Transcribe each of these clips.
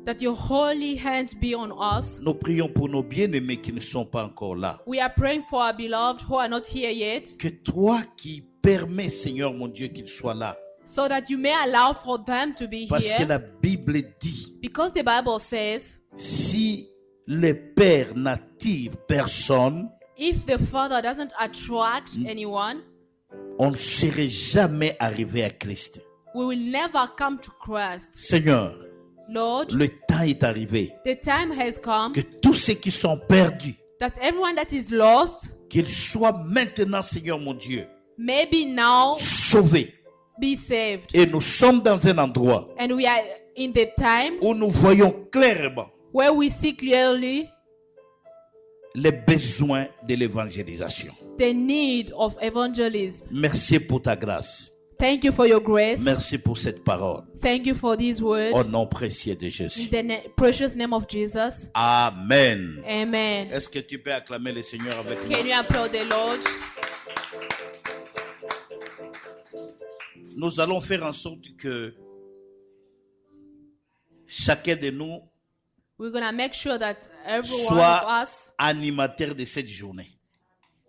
that your holy hands be on us. Nous prions pour nos bien-aimés qui ne sont pas encore là. We are praying for our beloved who are not here yet, Que toi qui permets, Seigneur mon Dieu, qu'ils soient là. so that you may allow for them to be Parce que here. la Bible dit, Because the Bible says, si le Père n'attire personne, if the Father doesn't attract anyone, on ne serait jamais arrivé à Christ. we will never come to Christ. Seigneur, Lord, le temps est arrivé. the time has come Que tous ceux qui sont perdus, that everyone that is lost, qu'ils soient maintenant, Seigneur mon Dieu, maybe now sauvés. be saved. Et nous sommes dans un endroit And we are in the time où nous voyons clairement where we see clearly les besoins de l'évangélisation. the need of evangelism. Merci pour ta grâce. Thank you for your grace. Merci pour cette parole. Thank you for these words. Au nom précieux de In Jésus. the precious name of Jesus. Amen. Amen. Est-ce que tu peux acclamer le Seigneur avec nous? Can you applaud the Lord? Nous allons faire en sorte que chacun de nous We're going to make sure that every one of soit us animateur de cette journée.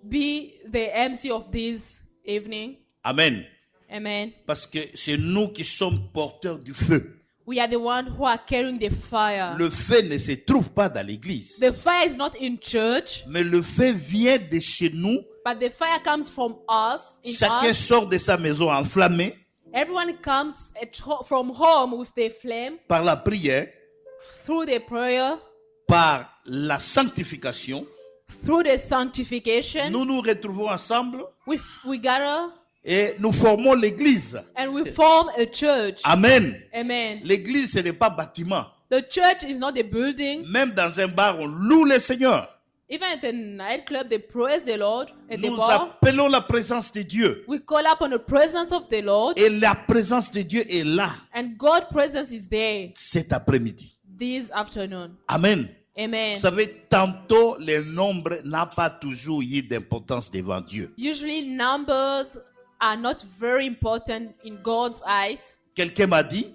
be the MC of this evening. Amen. Amen. Parce que c'est nous qui sommes porteurs du feu. We are the one who are carrying the fire. Le feu ne se trouve pas dans l'église. The fire is not in church, Mais le feu vient de chez nous. but the fire comes from us, in Chacun us. sort de sa maison enflammé Everyone comes from home with the flame, par la prière, through the prayer, par la sanctification. through the sanctification. Nous nous retrouvons ensemble We gather et nous formons l'église. and we form a church. Amen. Amen. L'église, ce n'est pas bâtiment. The church is not a building. Même dans un bar, on loue le Seigneur. Even at the nightclub, they praise the Lord. At the Nous bar, appelons la présence de Dieu. we call upon the presence of the Lord, Et la présence de Dieu est là and God's presence is there cet après-midi. this afternoon. Amen. Amen. Vous savez, tantôt, le nombre n'a pas toujours eu d'importance devant Dieu. Usually, numbers are not very important in God's eyes. Quelqu'un m'a dit,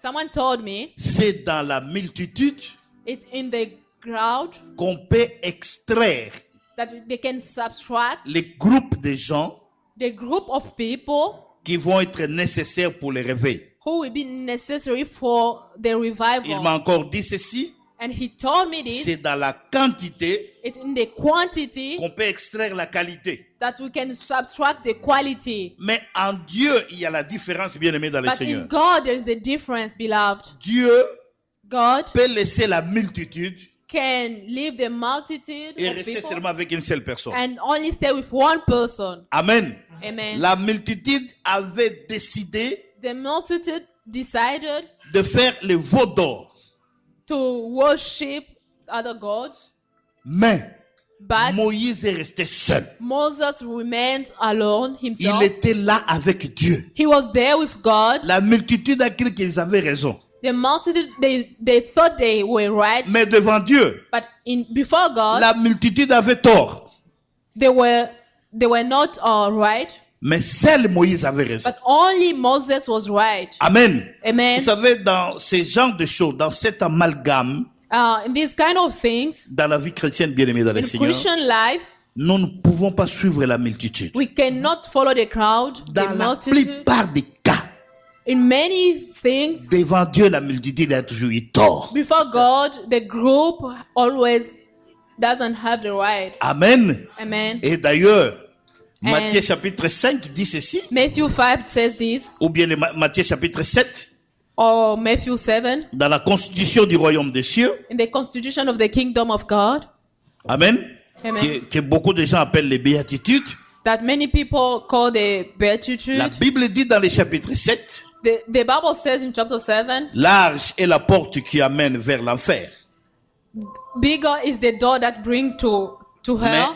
Someone told me c'est dans la multitude it's in the crowd qu'on peut extraire that they can subtract les groupes de gens the group of people qui vont être nécessaires pour le réveil. who will be necessary for the Il revival. m'a encore dit ceci, And he told me this. c'est dans la quantité It's in the quantity qu'on peut extraire la qualité. that we can subtract the quality. Mais en Dieu, il y a la différence, bien-aimé dans le But Seigneur. in God, there is a difference, beloved. Dieu God peut laisser la multitude can leave the multitude et of rester people seulement avec une seule personne. and only stay with one person. Amen. Amen. La multitude avait décidé The multitude decided de faire le veau d'or. to worship other gods, Mais but Moïse est resté seul. Moses remained alone Il himself. était là avec Dieu. He was there with God. La multitude a cru qu'ils avaient raison. The multitude, they thought they were right, Mais devant Dieu, but before God, la multitude avait tort. they were not right, Mais seul Moïse avait raison. but only Moses was right. Amen. Amen. Vous savez, dans ce genre de choses, dans cet amalgame, In these kind of things, dans la vie chrétienne bien-aimée dans le in Seigneur, Christian life, nous ne pouvons pas suivre la multitude. we cannot follow the crowd, Dans the la multitude. plupart des cas, In many things, devant Dieu, la multitude a toujours eu tort. before God, the group always doesn't have the right. Amen. Amen. Et d'ailleurs, Matthieu chapitre 5 dit ceci, Matthew 5 says this, ou bien Matthieu chapitre 7, or Matthew 7, dans la constitution du royaume des cieux. in the constitution of the kingdom of God, Amen. Amen. Que beaucoup de gens appellent les béatitudes. that many people call the La beatitude. Bible dit dans le chapitre 7, The Bible says in chapter 7, large est la porte qui amène vers l'enfer, bigger is the door that brings to mais hell,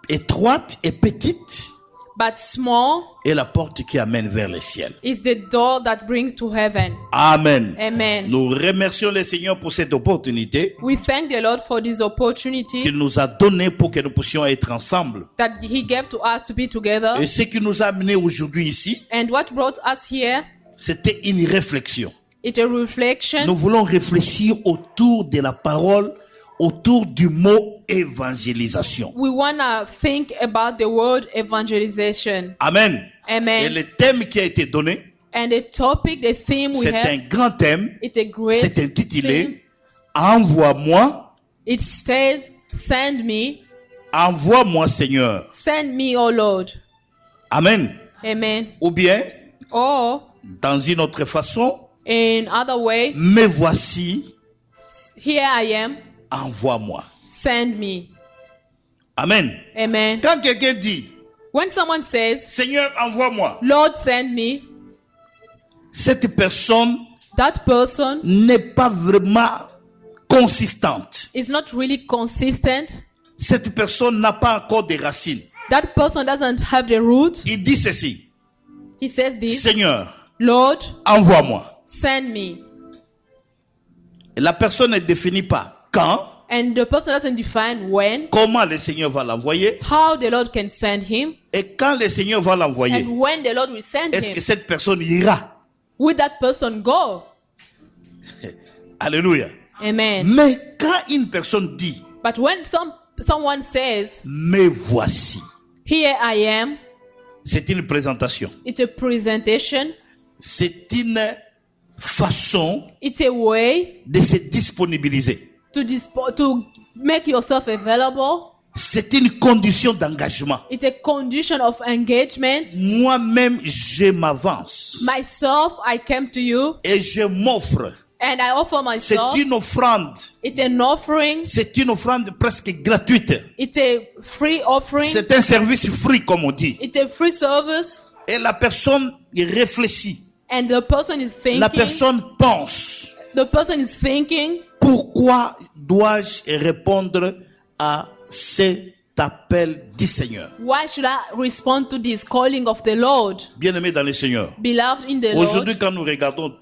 étroite et petite but small est la porte qui amène vers le ciel. is the door that brings to heaven. Amen. Amen. Nous remercions le Seigneur pour cette opportunité We thank the Lord for this opportunity qu'il nous a donnée pour que nous puissions être ensemble. that He gave to us to be together. Et ce qui nous a amenés aujourd'hui ici, And what brought us here, c'était une réflexion. It's a reflection. Nous voulons réfléchir autour de la parole, autour du mot évangélisation. We want to think about the word evangelization. Amen. Et Amen. le thème qui a été donné, And the topic, the theme we c'est un have, grand thème. it's a great C'est theme. intitulé « Envoie-moi, It says, send me, envoie-moi Seigneur send me, O Lord. ». Amen. Amen. Ou bien, Or, dans une autre façon, in other way, « Me voici, here I am, envoie-moi ». send me. Amen. Amen. Quand quelqu'un dit When someone says, « Seigneur, envoie-moi », Lord, send me, cette personne that person n'est pas vraiment consistante. is not really consistent. Cette personne n'a pas encore de racines. That person doesn't have the root. Il dit ceci, He says this, Seigneur, Lord, envoie-moi. send me. Et la personne ne définit pas quand, And the person doesn't define when, comment le Seigneur va l'envoyer how the Lord can send him, et quand le Seigneur va l'envoyer. and when the Lord will send Est-ce que him. cette personne ira? Will that person go? Alléluia. Amen. Mais quand une personne dit, But when someone says, me voici, here I am, c'est une présentation. it's a presentation, C'est une façon it's a way de se disponibiliser. to make yourself available. C'est une condition d'engagement. It's a condition of engagement. Moi-même, je m'avance Myself, I came to you et je m'offre. and I offer C'est myself. une offrande. It's an offering. C'est une offrande presque gratuite. It's a free offering. C'est un service free, comme on dit. It's a free service. Et la personne y réfléchit. And the person is thinking. La personne pense. The person is thinking, Pourquoi dois-je répondre à cet appel du Seigneur? why should I respond to this calling of the Lord? Bien-aimé dans le Seigneur. Beloved in the Aujourd'hui, Lord. quand nous regardons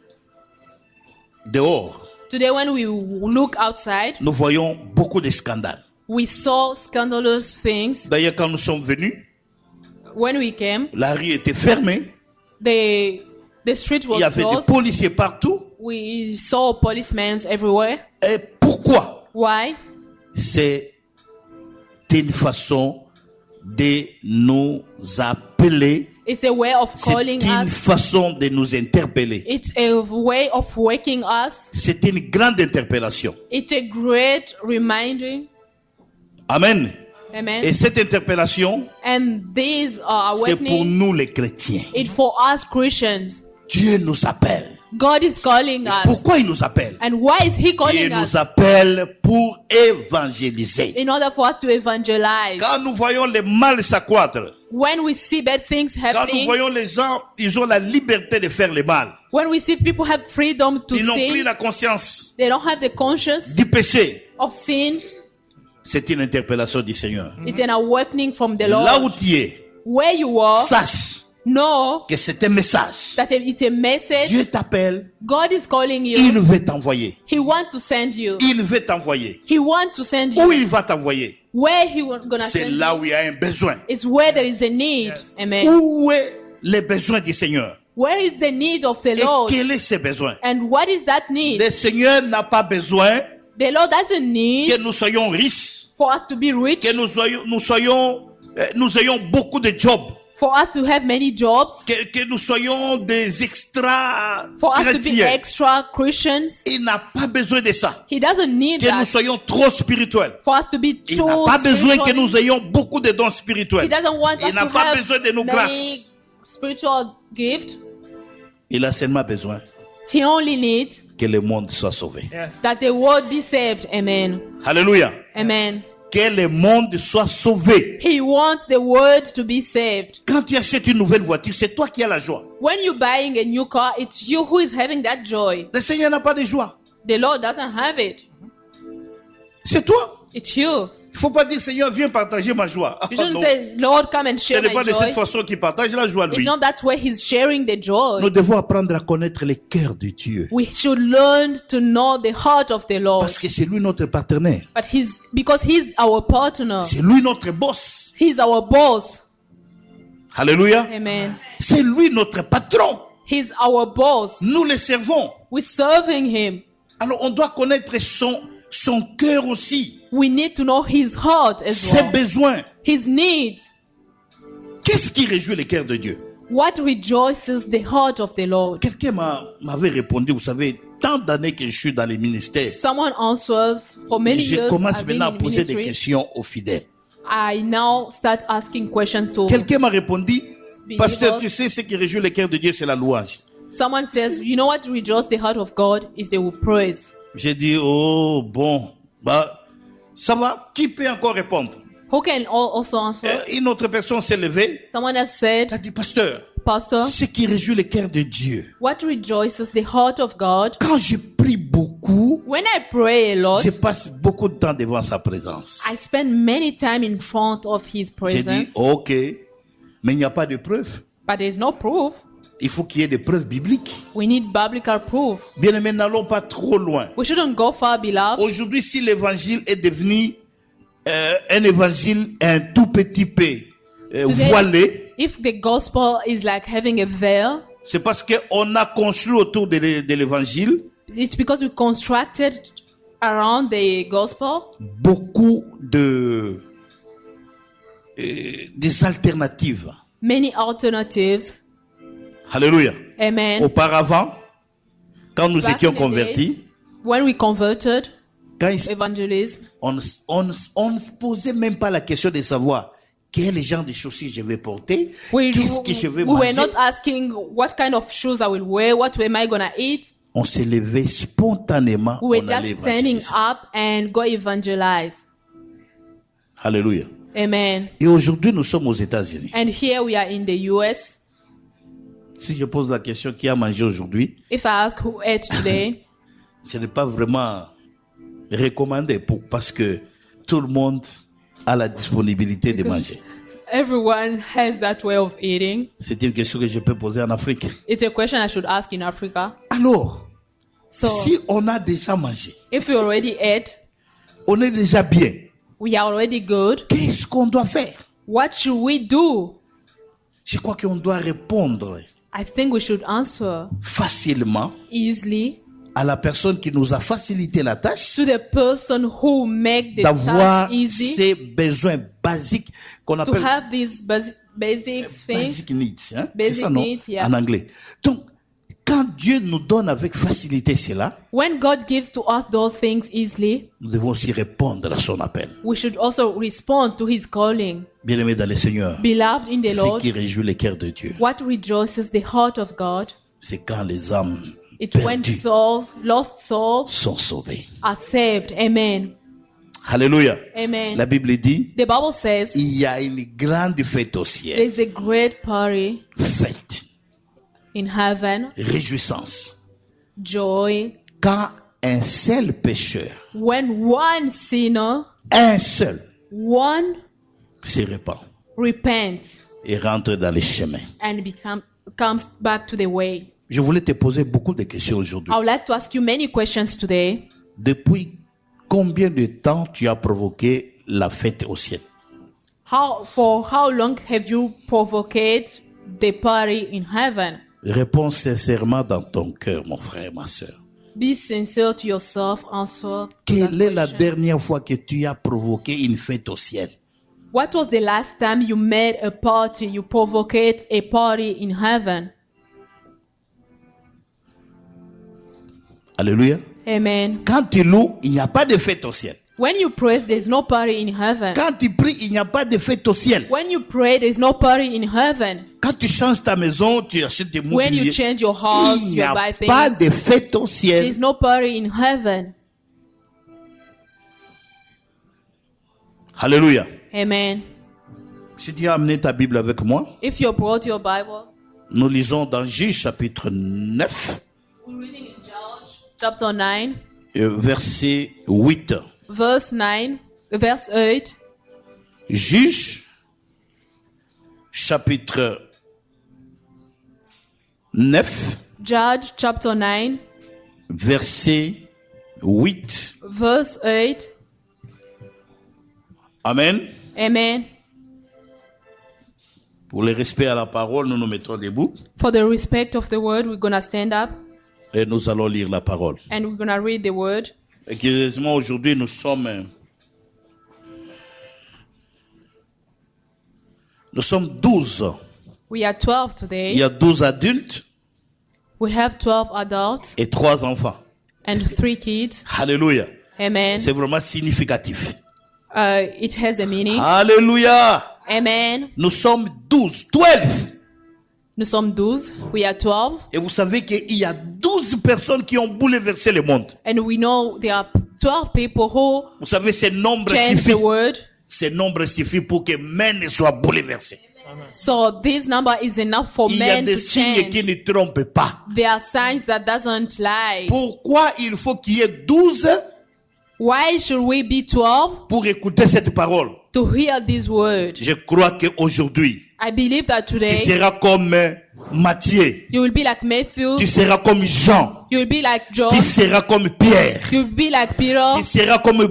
dehors, Today when we look outside, nous voyons beaucoup de scandales. we saw scandalous things. D'ailleurs, quand nous sommes venus, When we came, la rue était fermée. the street Il was y avait des closed. policiers partout. We saw policemen everywhere. Et pourquoi? Why? C'est une façon de nous appeler. It's a way of C'est calling une us. façon de nous interpeller. It's a way of waking us. C'est une grande interpellation. It's a great reminding. Amen. Amen. Et cette interpellation, And these are c'est pour awakening. nous les chrétiens. It's for us Christians. Dieu nous appelle. God is calling us. Pourquoi il nous appelle? And why is He Il calling nous us? appelle pour évangéliser. In order for us to evangelize. Quand nous voyons le mal s'accroître, When we see bad things quand nous happening, voyons les gens, ils ont la liberté de faire le mal. when we see people have freedom to Ils n'ont plus sin, la conscience they don't have the conscience du péché. of sin. C'est une interpellation du Seigneur. It's an awakening from the Là où Lord. tu es, Where you are, sache know que c'est un message. that it's a message. Dieu t'appelle, God is calling il you. veut t'envoyer. He wants to send you. Il veut t'envoyer. He wants to send Où you. il va t'envoyer? Where He gonna C'est send là you où il y a un besoin. is where there is a need. Amen. Où est le besoin du Seigneur? Where is the need of the Et Lord? quel est ce besoin? And what is that need? Le Seigneur n'a pas besoin The Lord doesn't need que nous soyons riches, for us to be rich, que nous ayons beaucoup de jobs, for us to have many jobs, que nous soyons des extra for us to be chrétiens. extra Christians. Il n'a pas besoin de ça. He doesn't need Que nous that soyons trop spirituels. for us to be Il n'a true pas besoin que spiritually. nous ayons beaucoup de dons He spirituels. doesn't want us Il n'a to pas have besoin de nos many grâces. spiritual gifts. Il a seulement besoin He only needs que le monde soit sauvé. that the world be saved. Amen. Alléluia. Amen. Que le monde soit sauvé. He wants the world to be saved. Quand tu achètes une nouvelle voiture, c'est toi qui as la joie. When you're buying a new car, it's you who is having that joy. Le Seigneur n'a pas de joie. The Lord doesn't have it. C'est toi. It's you. Il ne faut pas dire Seigneur, viens partager ma joie. Ah, You shouldn't non. say, Lord, come and Ce share n'est my pas de cette joy. façon qu'il partage la joie, It's lui. not that way He's sharing the joy. Nous devons apprendre à connaître le cœur de Dieu. We should learn to know the heart of the Lord. Parce que c'est lui notre partenaire. But because He's our partner. C'est lui notre boss. He's our boss. Alléluia. Amen. C'est lui notre patron. He's our boss. Nous le servons. We're serving him. Alors on doit connaître son cœur aussi, We need to know his heart as ses well. besoins. His needs. Qu'est-ce qui réjouit le cœur de Dieu? What rejoices the heart of the Lord? Quelqu'un m'avait répondu, vous savez, tant d'années que je suis dans les ministères, Someone answers for many je years. commence I've been maintenant à in poser des ministry. questions aux fidèles. I now start asking questions to. Quelqu'un m'a répondu, pasteur, Believers. tu sais ce qui réjouit le cœur de Dieu, c'est la louange. Someone says, you know what rejoices the heart of God is the praise. J'ai dit, oh bon, bah, ça va, qui peut encore répondre? Who can also answer? Une autre personne s'est levée, Someone has said, elle a dit, pasteur, Pastor, ce qui réjouit le cœur de Dieu. what rejoices the heart of God? Quand je prie beaucoup, When I pray a lot, je passe beaucoup de temps devant sa présence. I spend many time in front of His J'ai dit, presence, ok, mais il n'y a pas de preuve. but there is no proof. Il faut qu'il y ait des preuves bibliques. We need biblical proof. Bien aimé, n'allons pas trop loin. We shouldn't go far, beloved. Aujourd'hui, si l'évangile est devenu un évangile un tout petit peu Today, voilé, if the gospel is like having a veil, c'est parce qu'on a construit autour de l'évangile it's because we constructed around the gospel beaucoup des alternatives. many alternatives. Alléluia. Amen. Auparavant, quand nous Back étions in the convertis, days, when we converted, quand evangelism, on ne se posait même pas la question de savoir quel genre de chaussures je vais porter, qu'est-ce que je vais we were manger. not asking what kind of shoes I will wear, what am I gonna eat. On s'est levé spontanément, We were on allait just standing évangéliser. up and go evangelize. Alléluia. Amen. Et aujourd'hui, nous sommes aux États-Unis. And here we are in the US. Si je pose la question qui a mangé aujourd'hui, If I ask who ate today, ce n'est pas vraiment recommandé parce que tout le monde a la disponibilité de manger. everyone has that way of eating. C'est une question que je peux poser en Afrique. It's a question I should ask in Africa. Alors, So, si on a déjà mangé, if we already ate, on est déjà bien, we are already good. qu'est-ce qu'on doit faire? What should we do? Je crois qu'on doit répondre I think we should answer facilement easily à la personne qui nous a facilité la tâche to the person who make the d'avoir task easy, ces besoins basiques qu'on to appelle have these basic things. basic needs. Hein? C'est Basic ça, non? needs, yeah. En anglais. Donc, quand Dieu nous donne avec facilité cela, When God gives to us those things easily, nous devons aussi répondre à son appel. we should also respond to His calling. Bien-aimés dans le Seigneur, Beloved in the ce Lord, qui réjouit le cœur de Dieu, what rejoices the heart of God? c'est quand les âmes It's when perdues lost souls sont sauvées. are saved. Amen. Alléluia. Amen. La Bible dit, The Bible says il y a une grande fête au ciel. there's a great party Fête, in heaven, réjouissance. joy, Quand un seul pécheur, when one sinner, un seul, one se répand repents et rentre dans les chemins. and comes back to the way. Je voulais te poser beaucoup de questions aujourd'hui. I would like to ask you many questions today. Depuis combien de temps tu as provoqué la fête au ciel? For how long have you provoked the party in heaven? Réponds sincèrement dans ton cœur, mon frère, ma soeur. Be sincere to yourself. Answer. to Quelle that est la question. dernière fois que tu as provoqué une fête au ciel? What was the last time you made a party? You provoked a party in heaven. Alléluia. Amen. Quand tu loues, il n'y a pas de fête au ciel. When you praise, there's no party in heaven. Quand tu pries, il n'y a pas de fête au ciel. When you pray, there's no party in heaven. Quand tu changes ta maison, tu achètes des When you mobiliers. change your house, Il n'y you a buy pas things. de fête au ciel. There's no party in heaven. Alléluia. Amen. Si tu as amené ta Bible avec moi, If you brought your Bible, nous lisons dans Juge chapitre 9, we're reading in Judge chapter 9, verset 8. verse 9, verse 8. Juge chapitre 9, Judge chapter 9, verset 8. verse 8. Amen. Amen. Pour le respect à la parole, nous nous mettons debout For the respect of the word, we're going to stand up et nous allons lire la parole. and we're going to read the word. Et curieusement, aujourd'hui, nous sommes 12. We are 12 Il today. y a 12 adultes We have 12 adults et 3 enfants. and 3 kids. Alléluia. Amen. C'est vraiment significatif. It has a meaning. Alléluia. Amen. Nous sommes 12. 12. Nous sommes 12. We are 12. Et vous savez qu'il y a 12 personnes qui ont bouleversé le monde. And we know there are 12 people who Vous savez, ce nombre changed suffit. the word. Ce nombre suffit pour que men soient bouleversés. So this number is enough for Il y a men des to signes change. qui ne trompent pas. There are signs that doesn't lie. Pourquoi il faut qu'il y ait 12 Why should we be 12 pour écouter cette parole? to hear this word? Je crois qu'aujourd'hui, I believe that tu today seras comme Matthieu, you will be like Matthew, tu seras comme Jean, you will be like John, tu seras comme Pierre, you will be like Peter, tu seras comme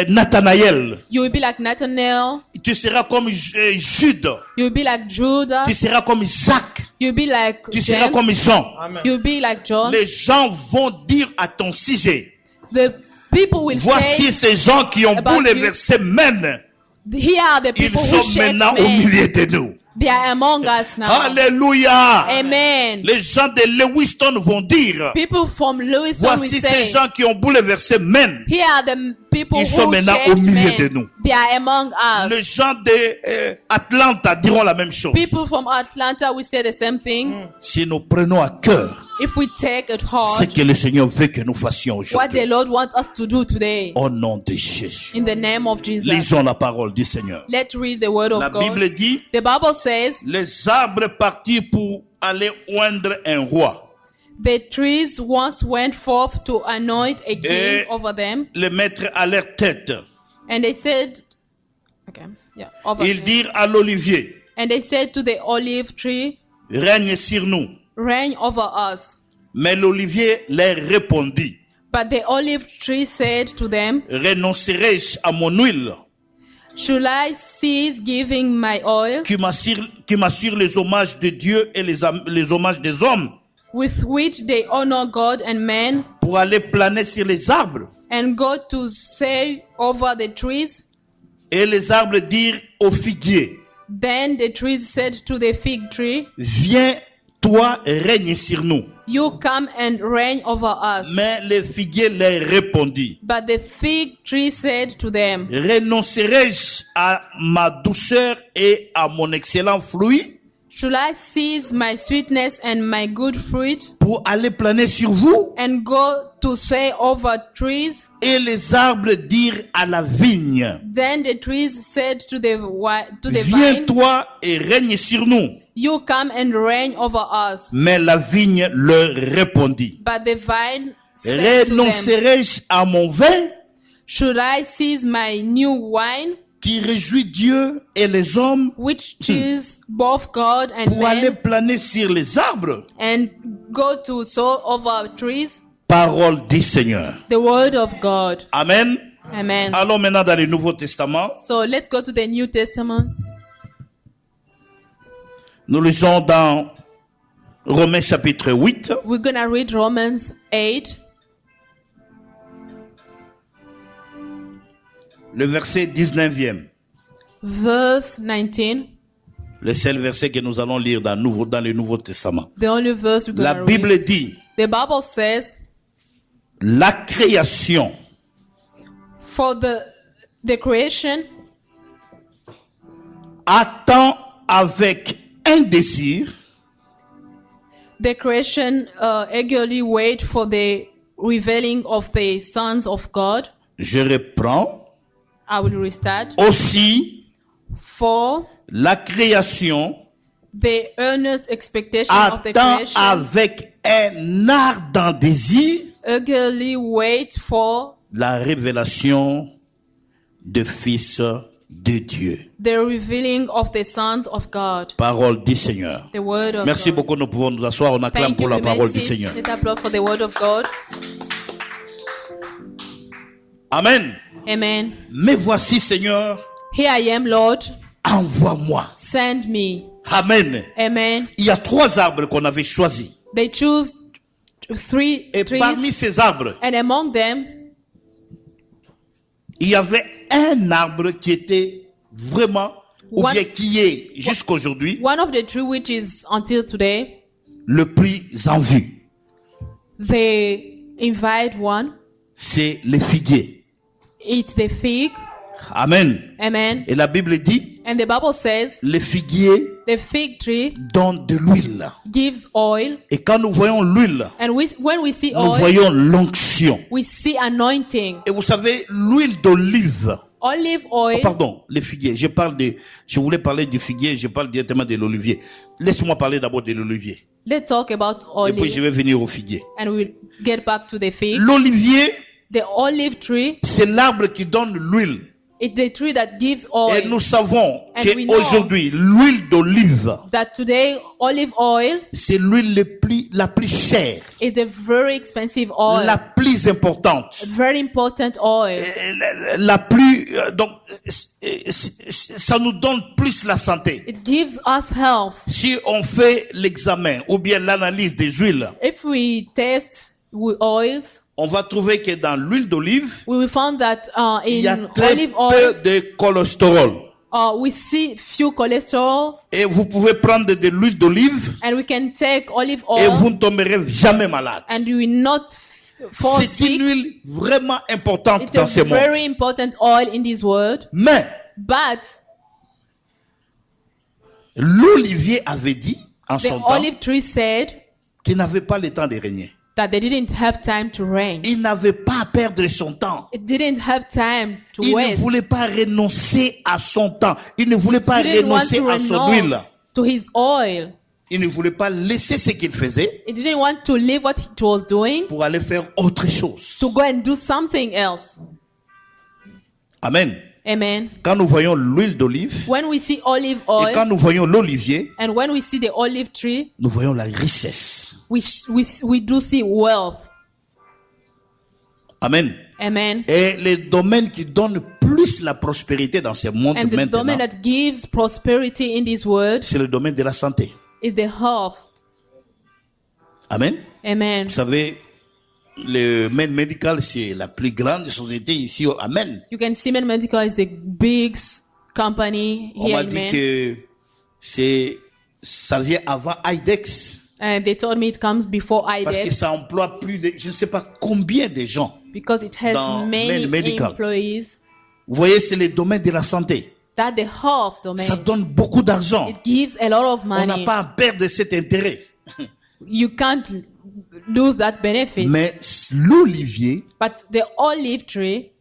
Nathanaël, you will be like Nathanael, tu seras comme Jude, you will be like Judah, tu seras comme Jacques, you will be like tu seras James, comme Jean. you will be like John. Les gens vont dire à ton sujet, The people will voici say, ces gens qui ont about bouleversé men. here are the Ils people who sont shake maintenant au men. milieu de nous. They are among us now. Alléluia. Amen. Les gens de Lewiston vont dire, People from Lewiston will voici ces say, gens qui ont bouleversé men. here are the people Ils sont who maintenant shaped au milieu men. de nous. They are among us. Les gens de Atlanta diront la même chose. People from Atlanta will say the same thing. Si nous prenons à cœur If we take it ce hard, que le Seigneur veut que nous fassions what the aujourd'hui, Lord wants us to do today, au nom de Jésus. in the name of Jesus. Lisons la parole du Seigneur. Let's read the word La of God. Bible dit, The Bible says, les arbres partirent pour aller oindre un roi, the trees once went forth to anoint a king Et- over them. les mettre à leur tête. And they said, okay, yeah, over Ils them. dirent à l'olivier, And they said to the olive tree, règne sur nous. reign over us. Mais l'olivier leur répondit, But the olive tree said to them, renoncerai-je à mon huile should I cease giving my oil, qui m'assure les hommages de Dieu et les hommages des hommes with which they honor God and man, pour aller planer sur les arbres? and go to say over the trees? Et les arbres dirent au figuier, Then the trees said to the fig tree, viens, toi, règne sur nous. you come and reign over us. Mais le figuier leur répondit, But the fig tree said to them, renoncerai-je à ma douceur et à mon excellent fruit should I cease my sweetness and my good fruit, pour aller planer sur vous? and go to say over trees? Et les arbres dirent à la vigne, Then the trees said to the viens, vine, toi, et règne sur nous. you come and reign over us. Mais la vigne leur répondit, But the vine said to them, renoncerai-je à mon vin should I cease my new wine, qui réjouit Dieu et les hommes which cheers both God and pour aller man, planer sur les arbres? and go to sow over trees? Parole du Seigneur. The word of God. Amen. Amen. Allons maintenant dans le Nouveau Testament. So let's go to the New Testament. Nous lisons dans Romains chapitre 8, We're going to read Romans 8, le verset 19e. verse 19. Le seul verset que nous allons lire dans le Nouveau Testament. The only verse we're La going to read. Bible dit, The Bible says, la création for the creation attend avec un désir the creation eagerly wait for the revealing of the sons of God. je reprends, I will restart. aussi For la création the earnest expectation of the attend creation avec un ardent désir eagerly wait for la révélation du Fils de Dieu. the revealing of the sons of God. Parole du Seigneur. The word of Merci God. beaucoup, nous pouvons nous asseoir, on acclame Thank pour you. la We may parole du sit. Seigneur. Let's applaud for the word of God. Amen. Amen. Mais voici, Seigneur, Here I am, Lord. envoie-moi. Send me. Amen. Amen. Il y a 3 arbres qu'on avait choisis. They choose 3 Et trees, parmi ces arbres, and among them, il y avait un arbre qui était vraiment, ou One- bien qui est jusqu'aujourd'hui, one of the three which is until today, le plus en vue. they invite one, C'est le figuier. it's the fig. Amen. Amen. Et la Bible dit, And the Bible says le figuier the fig tree donne de l'huile. gives oil, Et quand nous voyons l'huile, and when we see nous oil, voyons l'onction. we see anointing. Et vous savez, l'huile d'olive, Olive oil. pardon, les figuiers. Je voulais parler du figuier, je parle directement de l'olivier. Laisse-moi parler d'abord de l'olivier. Let's talk about Et puis je olive, vais venir au figuier. and we'll get back to the fig. L'olivier, The olive tree c'est l'arbre qui donne l'huile. is the tree that gives Et oil. nous savons And we know qu'aujourd'hui, l'huile d'olive, That today olive oil c'est l'huile la plus chère, is a very expensive oil, la plus importante, very important oil. la plus, donc, ça nous donne plus la santé. It gives us health. Si on fait l'examen ou bien l'analyse des huiles, If we test with oils, on va trouver que dans l'huile d'olive, we will find that il y a in très olive peu oil, de cholestérol. we see few cholesterol, Et vous pouvez prendre de l'huile d'olive and we can take olive et vous oil, ne tomberez jamais malade. and you will not fall C'est une sick. huile vraiment importante It's dans a ce monde. very important oil in this world. Mais But l'olivier avait dit en the son temps olive tree said qu'il n'avait pas le temps de régner. that they didn't have time to reign. Il n'avait pas à perdre son temps. It didn't have time to Il ne waste. voulait pas renoncer à son temps. Il ne voulait pas He didn't want renoncer to à son huile. renounce to his oil. Il ne voulait pas laisser ce qu'il faisait He didn't want to leave what it was doing pour aller faire autre chose. to go and do something else. Amen. Amen. Quand nous voyons l'huile d'olive When we see olive et oil quand nous voyons l'olivier, and when we see the olive tree, nous voyons la richesse. we do see wealth. Amen. Amen. Et les domaines qui donnent plus la prospérité dans ce monde And the maintenant, domain that gives prosperity in this world c'est le domaine de la santé. is the health. Amen. Amen. Vous savez, le Maine Medical, c'est la plus grande société ici. Amen. You can see Men Medical is the big company On here m'a in dit Maine. que ça vient avant IDEX. And they told me it comes before Parce que IDEX ça emploie plus de, je ne sais pas combien de gens. because it has dans many Men Medical. employees. Vous voyez, c'est le domaine de la santé. That the health domain, Ça donne beaucoup d'argent. it gives a lot of On n'a money. pas à perdre cet intérêt. You can't lose that benefit. Mais l'olivier But the olive tree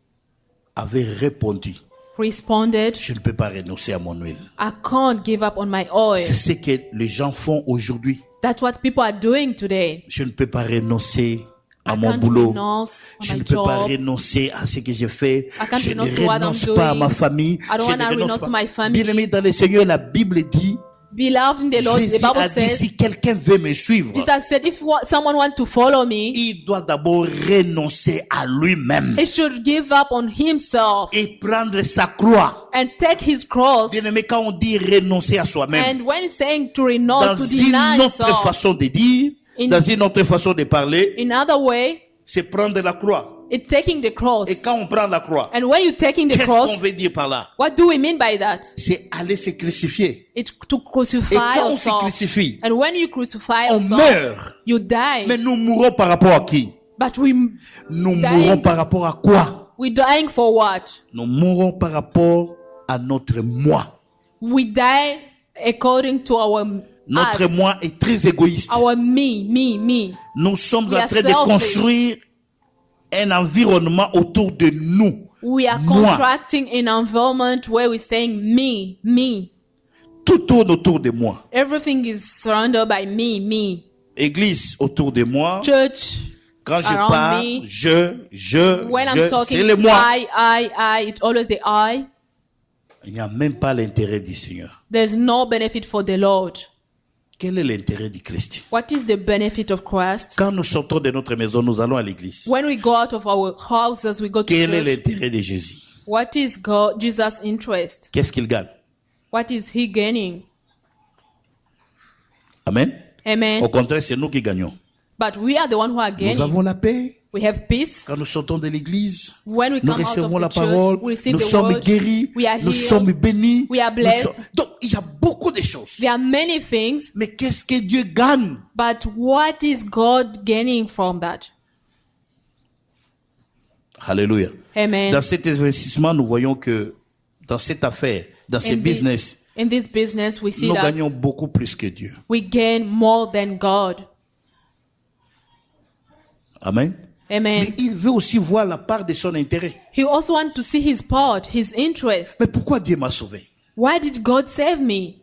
avait répondu, responded, je ne peux pas renoncer à mon huile. I can't give up on my oil. C'est ce que les gens font aujourd'hui. That's what people are doing today. Je ne peux pas renoncer à I mon can't boulot. renounce on Je my ne peux pas job. renoncer à ce que j'ai fait. I can't Je ne renounce to what I'm renonce pas à doing. ma famille. I don't Je wanna ne renonce renounce pas. to my family. Bien-aimé dans le Seigneur, la Bible dit, Beloved in the Lord, the Jésus Bible a dit, says, si quelqu'un veut me suivre, Jesus said, if someone wants to follow me, il doit d'abord renoncer à lui-même he should give up on himself et prendre sa croix. and take his cross. Bien-aimé, quand on dit renoncer à soi-même, And when he's saying to renounce, dans to deny une autre himself, façon de dire, In- dans une autre façon de parler, in other way, c'est prendre la croix. it's taking the cross. Et quand on prend la croix, And when you're taking the qu'est-ce qu'on cross, veut dire par là? what do we mean by that? C'est aller se crucifier. It's to Et crucify quand on se yourself. crucifie, And when you crucify on yourself, meurt. you die. Mais nous mourons par rapport à qui? But we Nous Dying. mourons par rapport à quoi? we dying for what? Nous mourons par rapport à notre moi. We die according to our Notre us, moi est très égoïste. our me. Nous sommes We en are train de selfish. construire un environnement autour de nous. We are Moi. constructing an environment where we're saying me. Tout tourne autour de moi. Everything is surrounded by me. Église autour de moi. Church, Quand je around parle, me. When I'm talking, c'est le it's moi. I. It's always the I. Il n'y a même pas l'intérêt du Seigneur. There's no benefit for the Lord. Quel est l'intérêt du Christ? What is the benefit of Christ? Quand nous sortons de notre maison, nous allons à l'église. When we go out of our houses, we go to Quel est church. l'intérêt de Jésus? What is Jesus' interest? Qu'est-ce qu'il gagne? What is he gaining? Amen. Amen. Au contraire, c'est nous qui gagnons. But we are the one who are Nous gaining. avons la paix. We have peace. Quand nous sortons de l'église, When we nous come out of recevons la the church, parole, we receive nous the sommes word. guéris, We are nous healed. sommes bénis. We are nous blessed. Donc, il y a beaucoup de choses. There are many things, Mais qu'est-ce que Dieu gagne? but what is God gaining from that? Alléluia. Amen. Dans cet investissement, nous voyons que dans cette affaire, dans ce business, In this business, we see nous that gagnons beaucoup plus que Dieu. we gain more than God. Amen. Amen. Mais il veut aussi voir la part de son intérêt. He also wants to see his part, his interest. Mais pourquoi Dieu m'a sauvé? Why did God save me?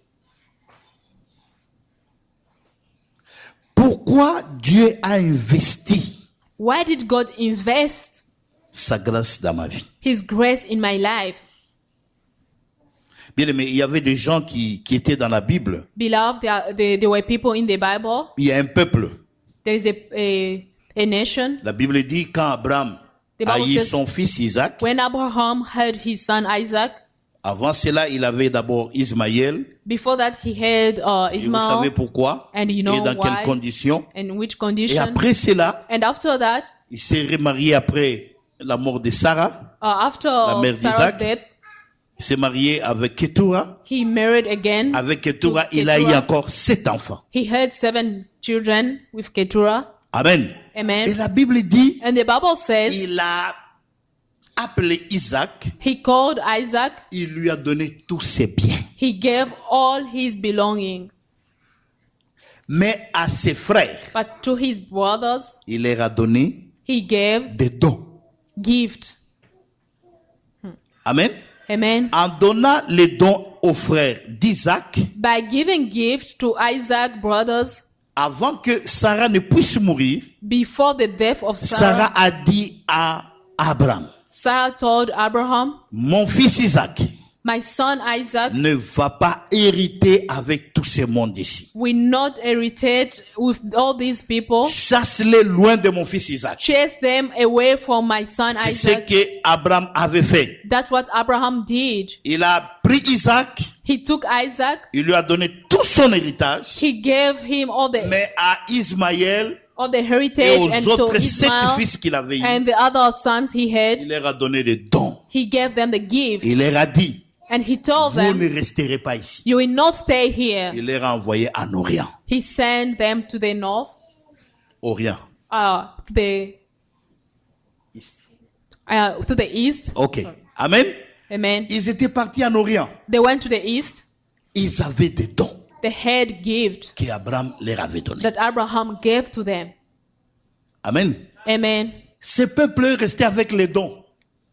Pourquoi Dieu a investi Why did God invest sa grâce dans ma vie? his grace in my life? Bien aimé, il y avait des gens qui étaient dans la Bible. Beloved, there were people in the Bible. Il y a un peuple. There is a nation. La Bible dit quand Abraham The a Bible eu says- son fils Isaac, When Abraham had his son Isaac, avant cela, il avait d'abord Ismaël. before that he had Et vous savez Ismael. pourquoi? And you know Et dans why? quelles conditions? And which Et condition? après cela, And after that, il s'est remarié après la mort de Sarah. after mère Sarah's d'Isaac. death, Il s'est marié avec Ketura. he married again. Avec Ketura, to il a eu Keturah. encore 7 enfants. He had 7 children with Keturah. Amen. Amen. Et la Bible dit, And the Bible says il a appelé Isaac, he called Isaac. il lui a donné tous ses biens. He gave all his belongings. Mais à ses frères, But to his brothers, il leur a donné he gave des dons. gift. Amen. Amen. En donnant les dons aux frères d'Isaac, By giving gift to Isaac's brothers avant que Sarah ne puisse mourir, before the death of Sarah a dit à Abraham, Sarah told Abraham, mon fils Isaac my son Isaac ne va pas hériter avec tout ce monde ici. will not inherit with all these people. Chasse-les loin de mon fils Isaac. Chase them away from my son C'est ce Isaac. que Abraham avait fait. That's what Abraham did. Il a pris Isaac, He took Isaac. il lui a donné tout son héritage, He gave him all the mais à Ismaël et heritage and aux to autres 7 Ismael fils qu'il avait eu, and the other sons he had. il leur a donné des dons. He gave them the gift. Il leur a dit, And he told vous them, ne resterez pas ici. you will not stay here. Il leur a envoyé en Orient. He sent them to the north, Orient. to the east. Ok. Amen. Amen. Ils étaient partis en Orient. They went to the east. Ils avaient des dons They had gift qu'Abraham leur avait donnés. that Abraham gave to them. Amen. Amen. Ces peuples restaient avec les dons.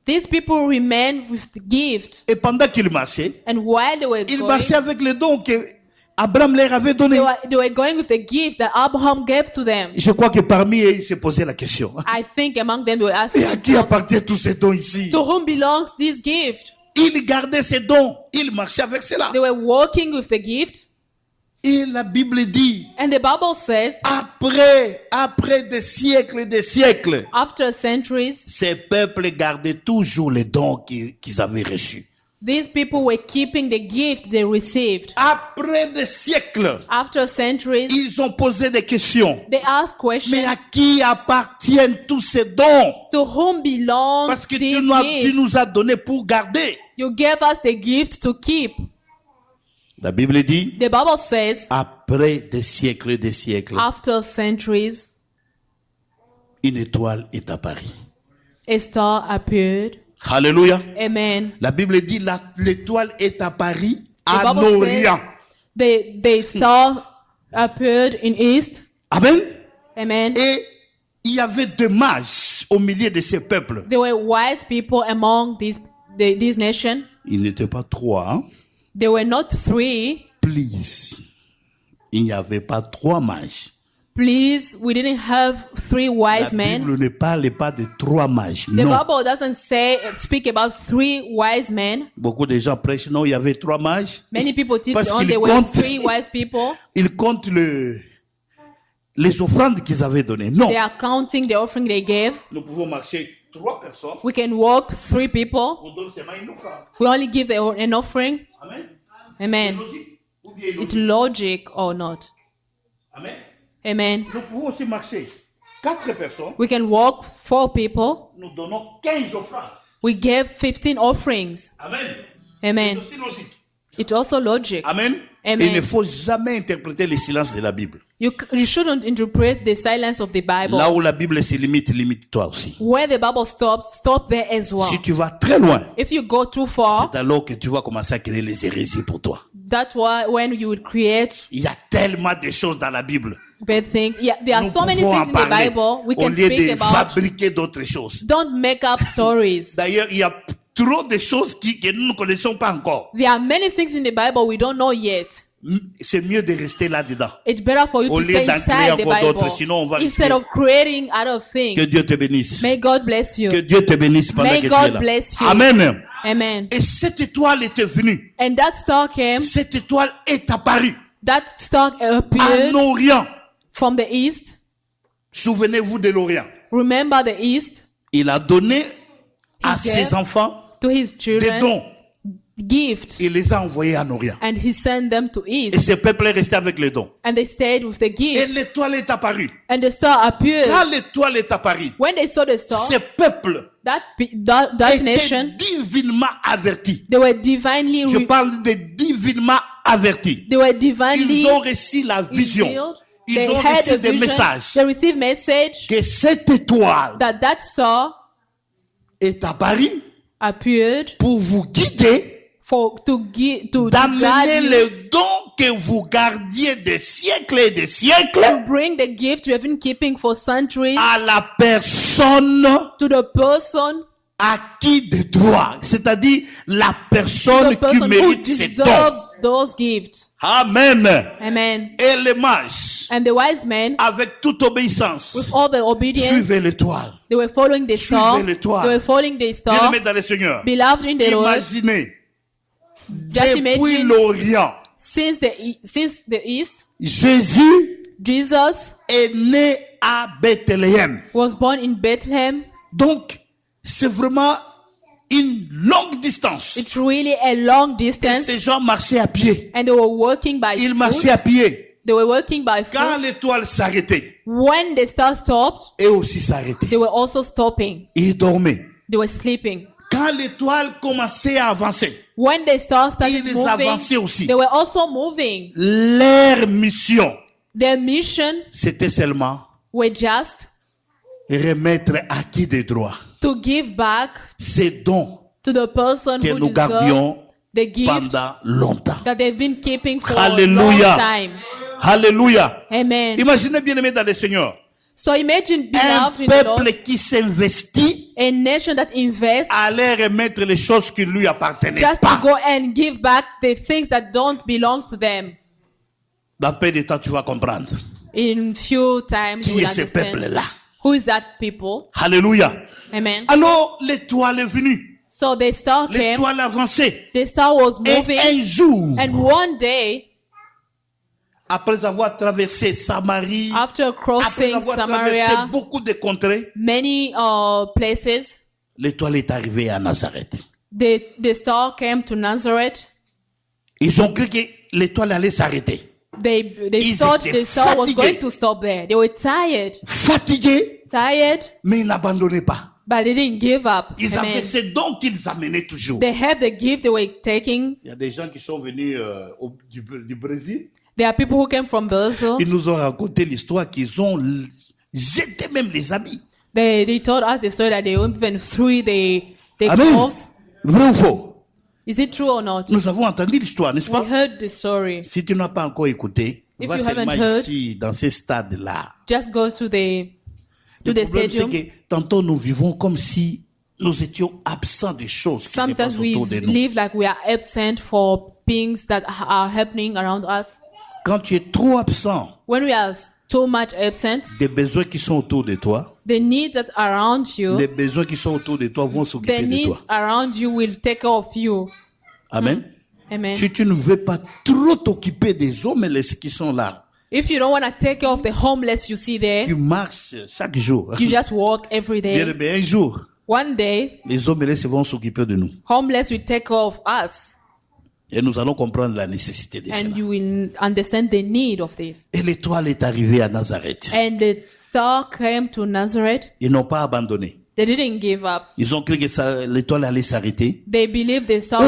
These people remained with the gift. Et pendant qu'ils marchaient, And while they were ils going, marchaient avec les dons qu'Abraham leur avait donnés. they were going with the gift that Abraham gave to them. Je crois que parmi eux, ils se posaient la question. I think among them they were asking Et à qui themselves, appartiennent tous ces dons ici? to whom belongs this gift? Ils gardaient ces dons. Ils marchaient avec cela. They were walking with the gift. Et la Bible dit, And the Bible says, après des siècles et des siècles, after centuries, ces peuples gardaient toujours les dons qu'ils avaient reçus. these people were keeping the gift they received. Après des siècles, After centuries, ils ont posé des questions. they asked questions, Mais à qui appartiennent tous ces dons? to whom belongs Parce que this tu gift? nous as donné pour garder. You gave us the gift to keep. La Bible dit, The Bible says, après des siècles et des siècles, after centuries, une étoile est apparue. a star appeared. Alléluia. Amen. La Bible dit, l'étoile est apparue The à Bible says Orient. the star appeared in east. Amen. Amen. Et il y avait deux mages au milieu de ces peuples. There were wise people among this nation. Ils n'étaient pas trois, hein? There were not 3. Please. Il n'y avait pas trois mages. Please, we didn't have 3 wise La men. Bible ne parle pas de trois mages. The Non. Bible doesn't speak about 3 wise men. Beaucoup de gens prêchent, non, il y avait trois mages. Many people teach Parce on qu'ils there were comptent- 3 wise people. Ils comptent les offrandes qu'ils avaient données. Non. They are counting the offering they gave. Nous pouvons marcher trois personnes. We can walk 3 people. On donne seulement une offrande. We only give an offering. Amen. Amen. C'est logique ou bien It's illogique? logic or not. Amen. Amen. Nous pouvons aussi marcher 4 personnes. We can walk 4 people. Nous donnons 15 offrandes. We gave 15 offerings. Amen. Amen. C'est aussi logique. It's also logic. Amen. Amen. Il ne faut jamais interpréter les silences de la Bible. You shouldn't interpret the silence of the Bible. Là où la Bible se limite, limite-toi aussi. Where the Bible stops, stop there as well. Si tu vas très loin, If you go too far, c'est alors que tu vas commencer à créer les hérésies pour toi. that's why when you will create Il y a tellement de choses dans la Bible. bad things. Yeah, there are Nous so many pouvons things en in the parler Bible we au can lieu speak de about. fabriquer d'autres choses. Don't make up stories. D'ailleurs, il y a trop de choses que nous ne connaissons pas encore. There are many things in the Bible we don't know yet. C'est mieux de rester là-dedans. It's better for you Au to lieu stay d'en créer inside the encore d'autres, Bible sinon on va instead risquer. of creating other Que things. Dieu te bénisse. May God bless you. Que Dieu te bénisse pendant May que tu God es là. bless you. Amen. Amen. Et cette étoile était venue. And that star came. Cette étoile est apparue That star en appeared Orient. from the east. Souvenez-vous de l'Orient. Remember the east? Il a donné à He ses gave enfants to his des children dons. gift, Il les a envoyés en Orient. and he sent them to Et east, ce peuple est resté avec les dons. and they stayed with the Et gift. l'étoile est apparue. And the star appeared. Quand l'étoile est apparue, When they saw the star, ces peuples that étaient nation, divinement avertis. they were divinely Je parle de divinement avertis. they were divinely Ils ont reçu la vision. revealed. Ils They ont had reçu a des vision. messages They received message que cette étoile that star est apparue appeared pour vous guider, to d'amener guide you, les dons que vous gardiez des siècles et des siècles to bring the gift you have been keeping for centuries à la personne to the person, à qui de droit, c'est-à-dire la personne the qui person who mérite ces dons. deserved those gifts. Amen. Amen. Et les mages, And the wise men, avec toute obéissance, with all the obedience, suivaient l'étoile. they were following the star. Suivez l'étoile. They were following the star. Bien-aimés dans le Seigneur, Beloved in the Lord, imaginez, just depuis imagine, l'Orient, since the east, Jésus Jesus est né à Bethléem. was born in Bethlehem. Donc, c'est vraiment une longue distance. It's really a long Et distance, ces gens marchaient à pied. and they were walking by Ils foot. marchaient à pied. They were walking by Quand foot. l'étoile s'arrêtait, When the star stopped, eux aussi s'arrêtaient. they were also stopping. Ils dormaient. They were sleeping. Quand l'étoile commençait à avancer, When the star started ils moving, avançaient aussi. they were also moving. Leur mission, Their mission c'était seulement were just remettre à qui des droits to give back ces dons to the person que who nous deserved gardions the gift pendant longtemps. that they've been keeping for a Alléluia. long time. Alléluia. Amen. Imaginez bien aimé dans le Seigneur. So imagine, Un beloved in the Lord, peuple qui s'investit a nation that invests à aller remettre les choses qui lui appartenaient just to pas. go and give back the things that don't belong to them. Dans peu de temps, tu vas comprendre. In few times, you Qui will est ce understand peuple-là? who is that people. Alléluia. Amen. Alors, l'étoile est venue. So the star came, L'étoile avançait. the star was Et moving, un jour, and one day, après avoir traversé Samarie, after après crossing avoir traversé Samaria, beaucoup de contrées, many places, l'étoile est arrivée à Nazareth. the star came to Nazareth. Ils ont cru que l'étoile allait s'arrêter. They Ils thought étaient the star was fatigués. going to stop there. They were tired, Fatigués, mais ils n'abandonnaient pas. they didn't give up. Ils Amen. avaient ces dons qu'ils amenaient toujours. They have the gift they were taking. Il y a des gens qui sont venus du Brésil. There are people who came from Brazil. Ils nous ont raconté l'histoire qu'ils ont jeté même les habits. They told us the story that they even threw the Amen. clothes. Vrai ou faux? Is it true or not? Nous avons entendu l'histoire, n'est-ce We pas? heard the story. Si tu n'as pas encore écouté, If va you seulement haven't heard, ici, dans ces stades-là. Just go to the Le problème, c'est stadium. que tantôt nous vivons comme si nous étions absents des choses qui se Sometimes passent we autour de nous. live like we are absent for things that are happening around us. Quand tu es trop absent When we are too much absent, des besoins qui sont autour de toi, the needs that are around you, les besoins qui sont autour de toi vont the s'occuper de toi. needs around you will take care of you. Amen. Amen. Si tu ne veux pas trop t'occuper des hommes qui sont là, If you don't want to take care of the homeless you see there, tu marches chaque jour. you just walk every Bien day. aimé, un jour, One day, les hommes vont s'occuper de nous. homeless will take care of us. Et nous allons comprendre la nécessité de cela. And you will understand the need of this. Et l'étoile est arrivée à Nazareth. And the star came to Nazareth. Ils n'ont pas abandonné. They didn't give up. Ils ont cru que l'étoile allait s'arrêter. They believed the star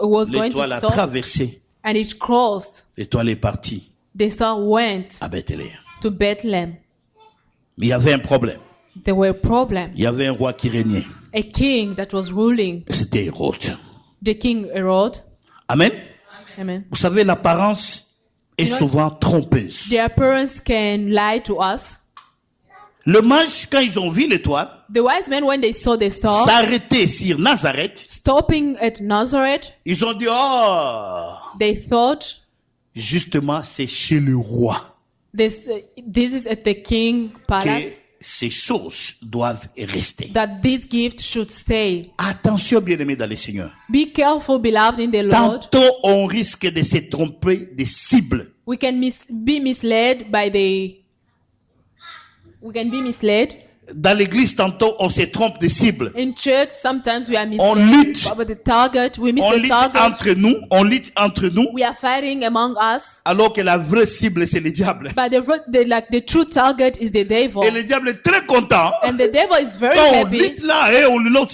was going to L'étoile a stop. traversé. And it crossed. L'étoile est partie The star went à Bethléem. to Bethlehem. Mais il y avait un problème. There were problems. Il y avait un roi qui régnait. A king that was ruling. C'était Hérode. The king Herod. Amen. Amen. Vous savez, l'apparence est You know, souvent trompeuse. The appearance can lie to us. Le mage, quand ils ont vu l'étoile, The wise men, when they saw the star, s'arrêter sur Nazareth, stopping at Nazareth, ils ont dit, oh, they thought justement, c'est chez le roi this is at the king que palace, ces choses doivent rester. that this gift should stay. Attention, bien-aimés dans le Seigneur. Be careful, beloved in the Lord. Tantôt, on risque de se tromper des cibles. We can be misled by we can be misled. Dans l'église, tantôt, on se trompe des cibles. In church, sometimes we are On misled lutte. about the target. We miss On the lutte target. entre nous, We are fighting among us. alors que la vraie cible, c'est le diable. But the true target is the devil. Et le diable est très content. And the devil is very Quand on happy lutte là, et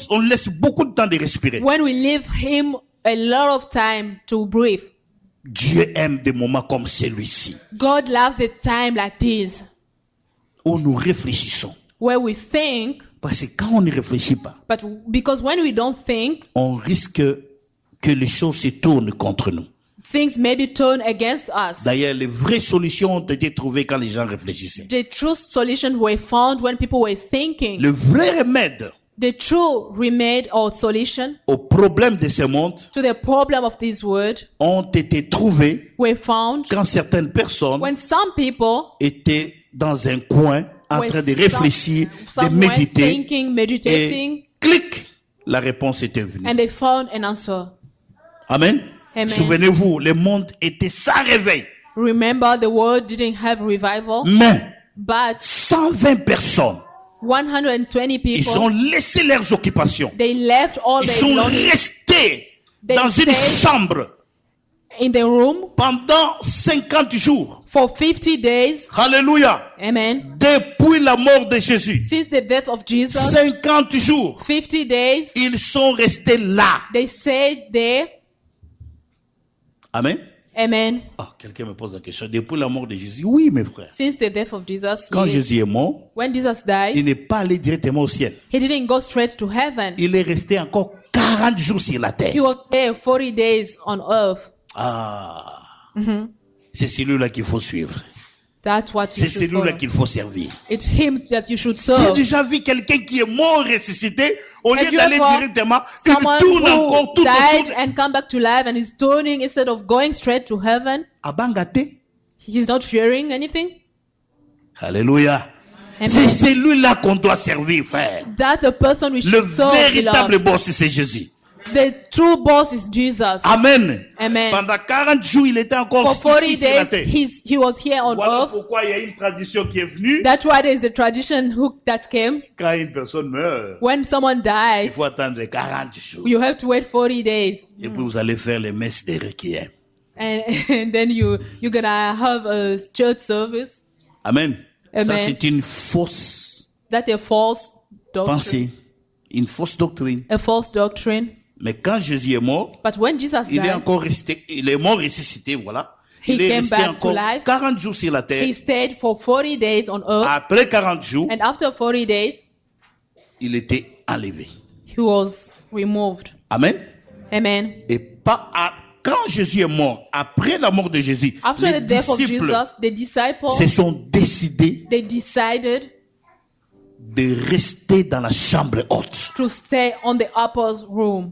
on laisse beaucoup de temps de respirer. when we leave him a lot of time to breathe. Dieu aime des moments comme celui-ci, God loves the time like this, où nous réfléchissons. where we think, Parce que quand on ne réfléchit pas, but because when we don't think, on risque que les choses se tournent contre nous. things may be turned against us. D'ailleurs, les vraies solutions ont été trouvées quand les gens réfléchissaient. The true solution were found when people were thinking. Le vrai remède The true remedy or solution au problème de ce monde to the problem of this world ont été trouvés were found quand certaines personnes when some people étaient dans un coin en were train de réfléchir, de somewhere méditer. thinking, meditating, Et clic, la réponse était venue. and they found an answer. Amen. Amen. Souvenez-vous, le monde était sans réveil. Remember, the world didn't have revival, Mais but 120 personnes, 120 ils people, ont laissé leurs occupations. they left all Ils their sont belongings restés They dans une stayed chambre in the room pendant 50 jours. for 50 days. Alléluia. Amen. Depuis la mort de Jésus. Since the death of Jesus, 50 jours. 50 days, Ils sont restés là. they stayed there. Amen. Amen. Ah, quelqu'un me pose la question. Depuis la mort de Jésus? Oui, mes frères. Since the death of Jesus, Quand Jésus est mort, when Jesus died, il n'est pas allé directement au ciel. he didn't go straight to heaven. Il est resté encore 40 jours sur la He terre. was there 40 days on earth. Ah. C'est celui-là qu'il faut suivre. That's what you C'est should celui-là follow. qu'il faut servir. It's him that you should Tu as serve. déjà vu quelqu'un qui est mort ressuscité, au lieu Have you d'aller ever directement, Someone il tourne who encore tout died autour. and come back to life and is turning instead of going straight to heaven. Abangate. He's not fearing anything. Alléluia. Amen. C'est celui-là qu'on doit servir, frère. That's the person we Le should serve. véritable beloved. boss, c'est Jésus. The true boss is Jesus. Amen. Amen. Pendant 40 jours, il était encore For 40 ici sur la days, terre. he was here on Voilà earth. pourquoi il y a une tradition qui est venue. That's why there is a tradition that came. Quand une personne meurt, When someone il dies, faut attendre 40 jours. you have to wait 40 days. Et puis vous allez faire les messes des requiem. And then you're gonna have a church service. Amen. Ça, Amen. c'est une fausse That's a false doctrine. pensée, une fausse doctrine. A false doctrine. Mais quand Jésus est mort, But when Jesus il est died, encore resté, il est mort ressuscité, voilà. He Il est came resté back to encore life. 40 jours sur la he terre. stayed for 40 days on earth. Après 40 jours, And after 40 days, il était enlevé. he was removed. Amen. Amen. Et pas quand Jésus est mort, après la mort de Jésus, After les the death of disciples Jesus, the disciples, se sont décidés they decided de rester dans la chambre haute. to stay on the upper room.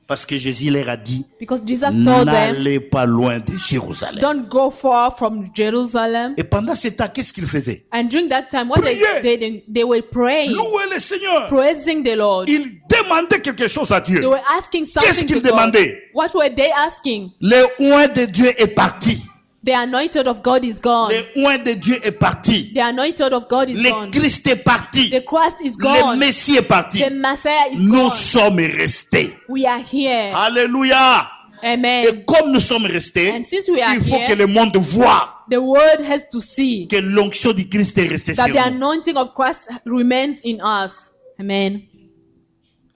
Parce que Jésus leur a dit, Because Jesus told them, n'allez pas loin de Jérusalem. don't go far from Jerusalem. Et pendant ce temps, qu'est-ce qu'ils faisaient? And during that time, what Prier. they were praying, Louez le Seigneur. praising the Lord. Ils demandaient quelque chose à Dieu. They were asking Qu'est-ce something qu'ils to God. demandaient? What were they asking? Le oint de Dieu est parti. The anointed of God is gone. Le oint de Dieu est parti. The anointed of God is Le gone. Christ est parti. The Christ is Le gone. Messie est parti. The Messiah is Nous gone. sommes restés. We are here. Alléluia. Amen. Et comme nous sommes restés, And since we are il faut here, que le monde voie the world has to see que l'onction du Christ est restée sur that the nous. anointing of Christ remains in us. Amen.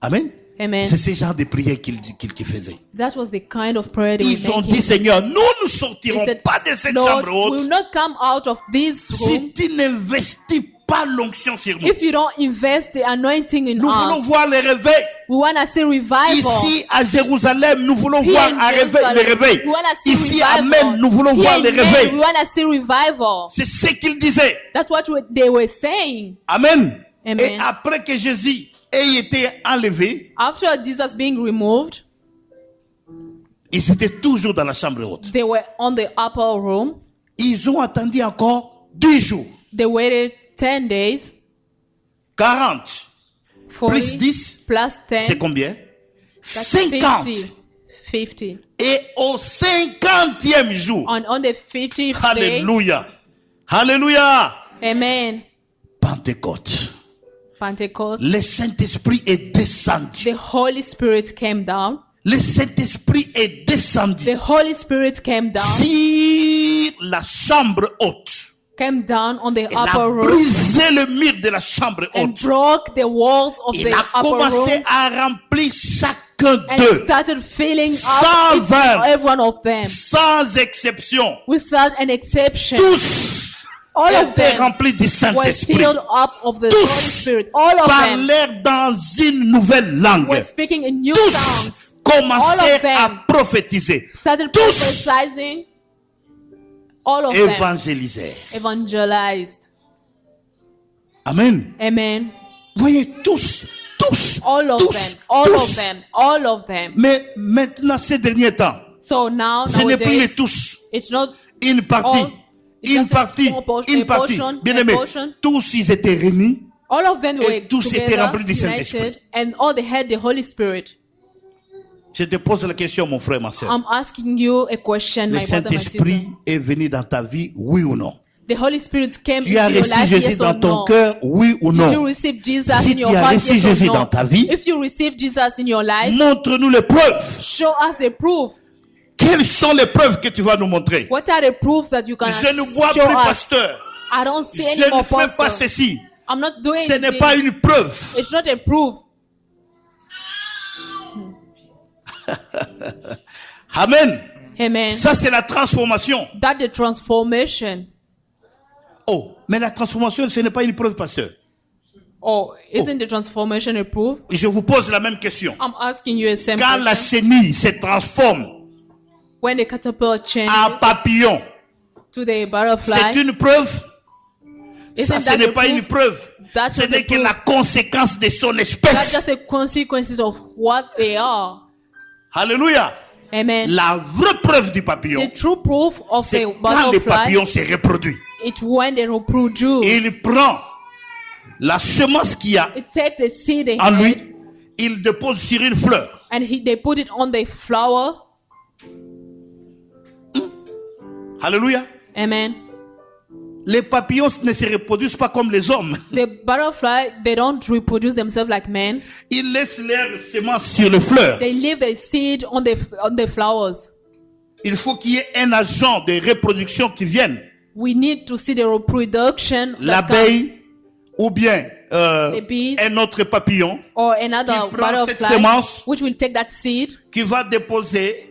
Amen. Amen. C'est ce genre de prière qu'ils faisaient. That was the kind of prayer they were Ils ont making. dit, Seigneur, nous ne They sortirons said, pas de cette Lord, chambre we will haute not come out of this room si tu n'investis pas l'onction sur nous. if you don't invest the anointing in Nous voulons us. voir les réveils. We want to see revival. Ici à Jérusalem, nous voulons Here voir in un réveil, Jerusalem, les réveils. we wanna see Ici à revival. Même, nous voulons Here voir in les Men, réveils. we want to see revival. C'est ce qu'il disait. That's what they were saying. Amen. Amen. Et après que Jésus ait été enlevé, After Jesus being removed, ils étaient toujours dans la chambre haute. they were on the upper room. Ils ont attendu encore 10 jours. They waited 10 days. 40 40 plus 10, plus c'est 10. combien? That's 50. 50. Et au 50e jour, On the 50th day. Alléluia. Alléluia. Amen. Pentecôte. Pentecost. Le Saint-Esprit est descendu. The Holy Spirit came down. Le Saint-Esprit est descendu The Holy Spirit came down. sur la chambre haute. Came down on the Il a upper room brisé le mur de la chambre and haute. broke the walls of Il the a upper commencé room à remplir chacun and d'eux, started filling Sans up each and every one of them sans exception. without an exception. Tous All of étaient them remplis du were Saint-Esprit. filled up of the Holy Tous Spirit. All of them parlèrent dans une nouvelle langue. were speaking in new Tous tongues. commencèrent them à prophétiser. Started Tous prophesying. All of them évangélisèrent. evangelized. Amen. Amen. Voyez, tous. All of tous, them. All tous. of them. All of them. Mais maintenant, ces derniers temps, So now, ce n'est plus les nowadays, tous. it's not Une partie. all. It's Une just a partie. small portion, Une a partie. portion, Bien a aimé. portion. Tous, ils étaient réunis. All of them Et were tous étaient together, remplis du Saint-Esprit. united, and all they had the Holy Spirit. Je te pose la question, mon frère, ma soeur. I'm asking you a question, Le my brother, my Saint-Esprit sister. est venu dans ta vie, oui ou non? The Holy Spirit came Tu as into your reçu life, Jésus yes dans or ton no? cœur, oui ou Did you non? receive Jesus Si in your tu as heart, reçu yes or Jésus no? dans ta vie, If you receive Jesus in your life, montre-nous les preuves. show us the proof. Quelles sont les preuves que tu vas nous montrer? What are the proofs that you can Je ne vois show plus us? pasteur. I don't see Je any more ne fais pas pastor. ceci. I'm not doing Ce n'est anything. pas une preuve. It's not a proof. Amen. Amen. Ça, c'est la transformation. That the transformation. Oh, mais la transformation, ce n'est pas une preuve, pasteur. Oh, isn't the transformation a proof? Je vous pose la même question. I'm asking you a same Quand la question. chenille se transforme When the caterpillar changes en papillon, to the butterfly, c'est une preuve? Ça, isn't ce that n'est a pas proof? une preuve. That's Ce not a n'est que proof. la conséquence de son That's espèce. just the consequences of what they are. Alléluia. Amen. La vraie preuve du papillon, The true proof of c'est the quand le butterfly, papillon se reproduit. it's when they reproduce. Il prend la semence qu'il y a It takes the seed they en had lui, il dépose sur une fleur. and they put it on the flower. Alléluia. Amen. Les papillons ne se reproduisent pas comme les hommes. The butterfly, they don't reproduce themselves like men. Ils laissent leurs semences sur les fleurs. They leave the seed on the flowers. Il faut qu'il y ait un agent de reproduction qui vienne. We need to see the reproduction that comes, L'abeille ou bien The bees. un autre papillon or another qui prend cette butterfly, semence which will take that seed qui va déposer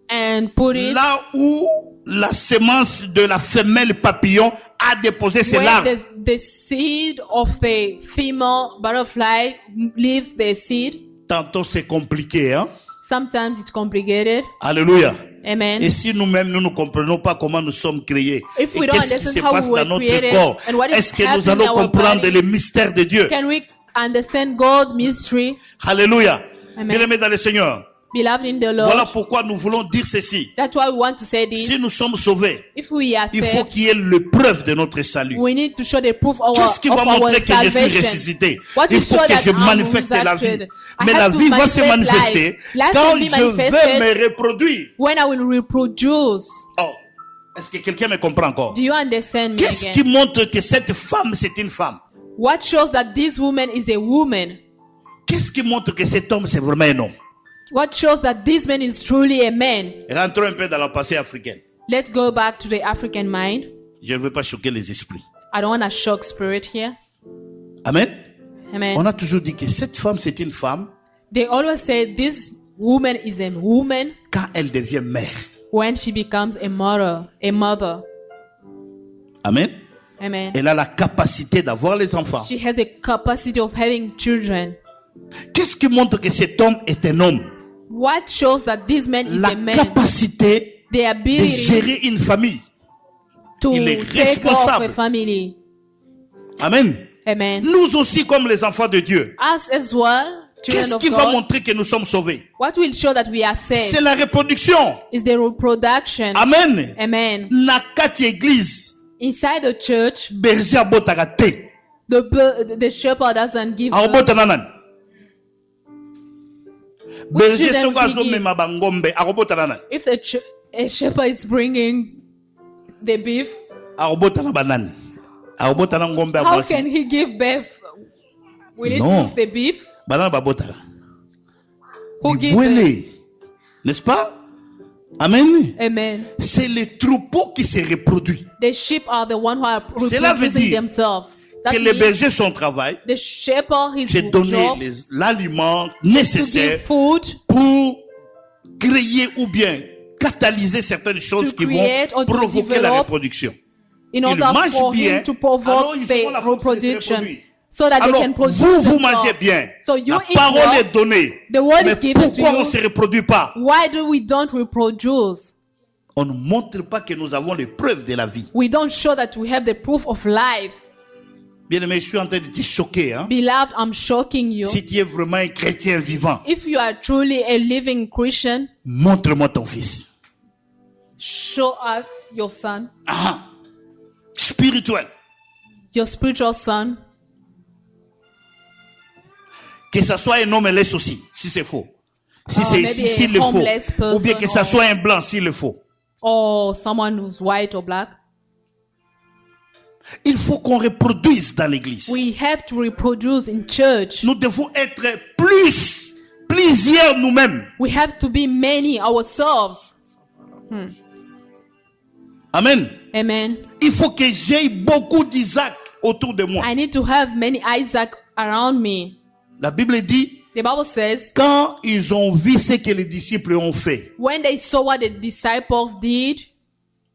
and put it là où la semence de la femelle papillon a déposé ses where larves. the seed of the female butterfly leaves the seed. Tantôt c'est compliqué, hein? Sometimes it's complicated. Alléluia. Amen. Et si nous-mêmes nous ne comprenons pas comment nous sommes créés, If we et don't qu'est-ce qui se understand how passe we were dans notre created corps, and what is est-ce que nous happening allons in our comprendre body, le mystère de Dieu? Can we understand God's mystery? Alléluia. Amen. Bien-aimés dans le Seigneur. Beloved in the Lord. Voilà pourquoi nous voulons dire ceci. That's why we want to say this. Si nous sommes sauvés, If we are il faut saved, qu'il y ait le preuve de notre salut. we need to show the proof of Qu'est-ce qui our, va of our montrer que je suis salvation. ressuscité? What Il will faut show que that je I'm manifeste la vie. resurrected? I Mais have la to vie va se manifest manifester life. Life quand will be je vais manifested me reproduire. when I will reproduce. Oh, est-ce que quelqu'un me comprend encore? Do you understand me Qu'est-ce again? qui montre que cette femme, c'est une femme? What shows that this woman is a woman? Qu'est-ce qui montre que cet homme, c'est vraiment un homme? What shows that this man is truly a man? Rentrons un peu dans la pensée africaine. Let's go back to the African mind. Je ne veux pas choquer les esprits. I don't want to shock spirit here. Amen. Amen. On a toujours dit que cette femme, c'est une femme They always say this woman is a woman quand elle devient mère. when she becomes a mother. A mother. Amen. Amen. Elle a la capacité d'avoir les enfants. She has the capacity of having children. Qu'est-ce qui montre que cet homme est un homme? What shows that this man is La a man? capacité The de ability gérer une famille. to il est take care of a responsable. family. Amen. Amen. Nous aussi, comme les enfants de Dieu, Us as well, children qu'est-ce of qui va God, montrer que nous sommes sauvés? what will show that we are C'est saved la reproduction. is the reproduction. Amen. Amen. Na kati église, Inside the church, berger abotaka te. the shepherd doesn't give birth. Akobotana nani? Berger children soko will he azomema bangombe, akobotana nani? If a shepherd is bringing the beef, Akobotana banani? Akobotana ngombe ya how mwasi. can he give birth? Will it Non. give the beef? Banana babotaka. Who gives birth? Ibwele. N'est-ce pas? Amen. Amen. C'est le troupeau qui se reproduit. The sheep are the one who are Cela veut reproducing dire themselves. That Que le means berger, son travail, the shepherd, his c'est donner job l'aliment to give nécessaire food pour créer ou bien catalyser certaines choses To qui vont create or to provoquer la develop reproduction. in Ils order mangent for bien, him to provoke alors ils auront la the force de se reproduction reproduire. so that Alors, they can produce vous themselves. mangez bien. So you La eat parole well. est donnée. The word Mais is given to pourquoi on you. ne se reproduit pas? Why do we don't reproduce? On ne montre pas que nous avons les preuves de la vie. We don't show that we have the proof of life. Bien-aimé, je suis en train de te choquer. Hein? Beloved, I'm shocking you. Si tu es vraiment un chrétien vivant, If you are truly a living Christian, montre-moi ton fils. show us your son, Ah, spirituel. your spiritual son. Que ça soit un homme laisse aussi, si c'est faux. Si Oh, c'est maybe s'il a le faut. homeless person Ou bien que ça or- soit un blanc s'il le faut. Or someone who's white or black. Il faut qu'on reproduise dans l'église. We have to reproduce in church. Nous devons être plusieurs nous-mêmes. We have to be many ourselves. Amen. Amen. Il faut que j'aie beaucoup d'Isaac autour de moi. I need to have many Isaac around me. La Bible dit, The Bible says, quand ils ont vu ce que les disciples ont fait, when they saw what the disciples did,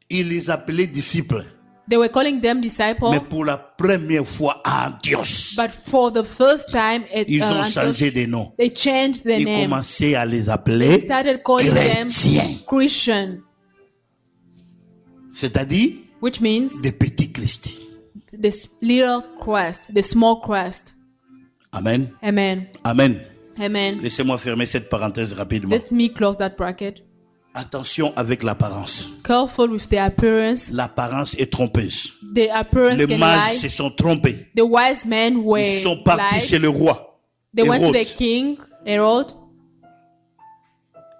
ils les appelaient disciples. they were calling them disciples. Mais pour la première fois à Antioche, But for the first time, at ils ont Antioch, changé de nom. they changed their Ils name. commençaient à les They appeler started calling them chrétiens. Christian, C'est-à-dire which means des petits Christ. the little Christ, the small Christ. Amen. Amen. Amen. Amen. Laissez-moi fermer cette parenthèse rapidement. Let me close that bracket. Attention avec l'apparence. Careful with the appearance. L'apparence est trompeuse. The appearance Les can mages lie. se sont trompés. The wise men were Ils sont partis lied. chez le roi. They went to Hérode. the king, Herod.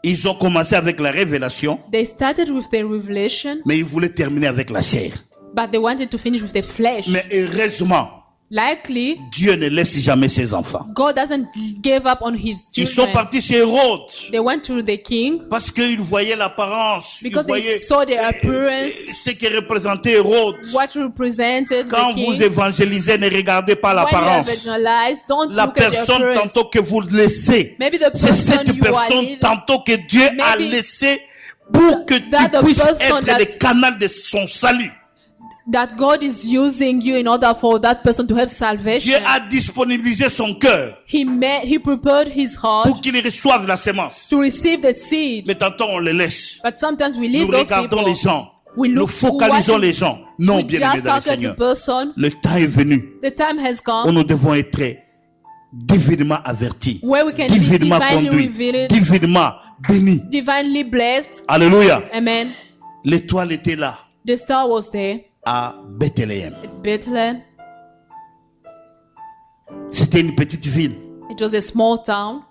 Ils ont commencé avec la révélation, They started with the revelation, mais ils voulaient terminer avec la chair. but they wanted to finish with the flesh. Mais heureusement, Likely, Dieu ne laisse jamais ses enfants. God doesn't give up on his Ils sont children. partis chez Hérode They went to the king parce qu'ils voyaient l'apparence, ils because they voyaient saw the appearance, ce qui représentait Hérode. what represented Quand the king. vous évangélisez, ne regardez pas When you l'apparence. evangelize, don't La look at the personne appearance. tantôt que vous laissez, Maybe the c'est person cette you are personne leading- tantôt que Dieu a Maybe laissé pour que that the tu puisses person être that- le canal de son salut. That God is using you in order for that person to have salvation. Dieu a disponibilisé son cœur He prepared his heart pour qu'il reçoive la semence. to receive the seed. Mais tantôt on les laisse. But sometimes we Nous leave those regardons people. les gens. We Nous look focalisons what- les gens. Non, We bien aimé just dans le look at the Seigneur. person. Le temps est venu The time has où come nous devons être divinement avertis, where we can be divinement divinely conduits, revealed, divinement bénis. divinely blessed. Alléluia. Amen. L'étoile était là The star was there à Bethléem. at Bethlehem. C'était une petite ville. It was a small town.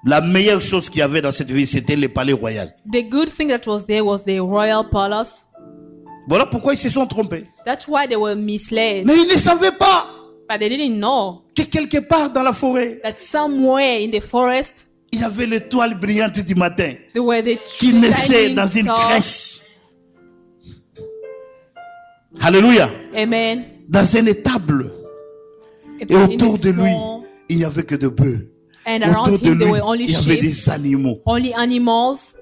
La meilleure chose qu'il y avait dans cette ville, c'était le palais royal. The good thing that was there was the royal palace. Voilà pourquoi ils se sont trompés. That's why they were misled. Mais ils ne savaient pas But they didn't know que quelque part dans la forêt, that somewhere in the forest, Il y avait l'étoile brillante du matin They were the qui naissait dans une star. crèche. Alléluia. Amen. Dans un étable. It Et was in autour a de lui, small- il n'y avait que des bœufs. And around Autour de him, there lui, were only il y avait sheep, des animaux. only animals.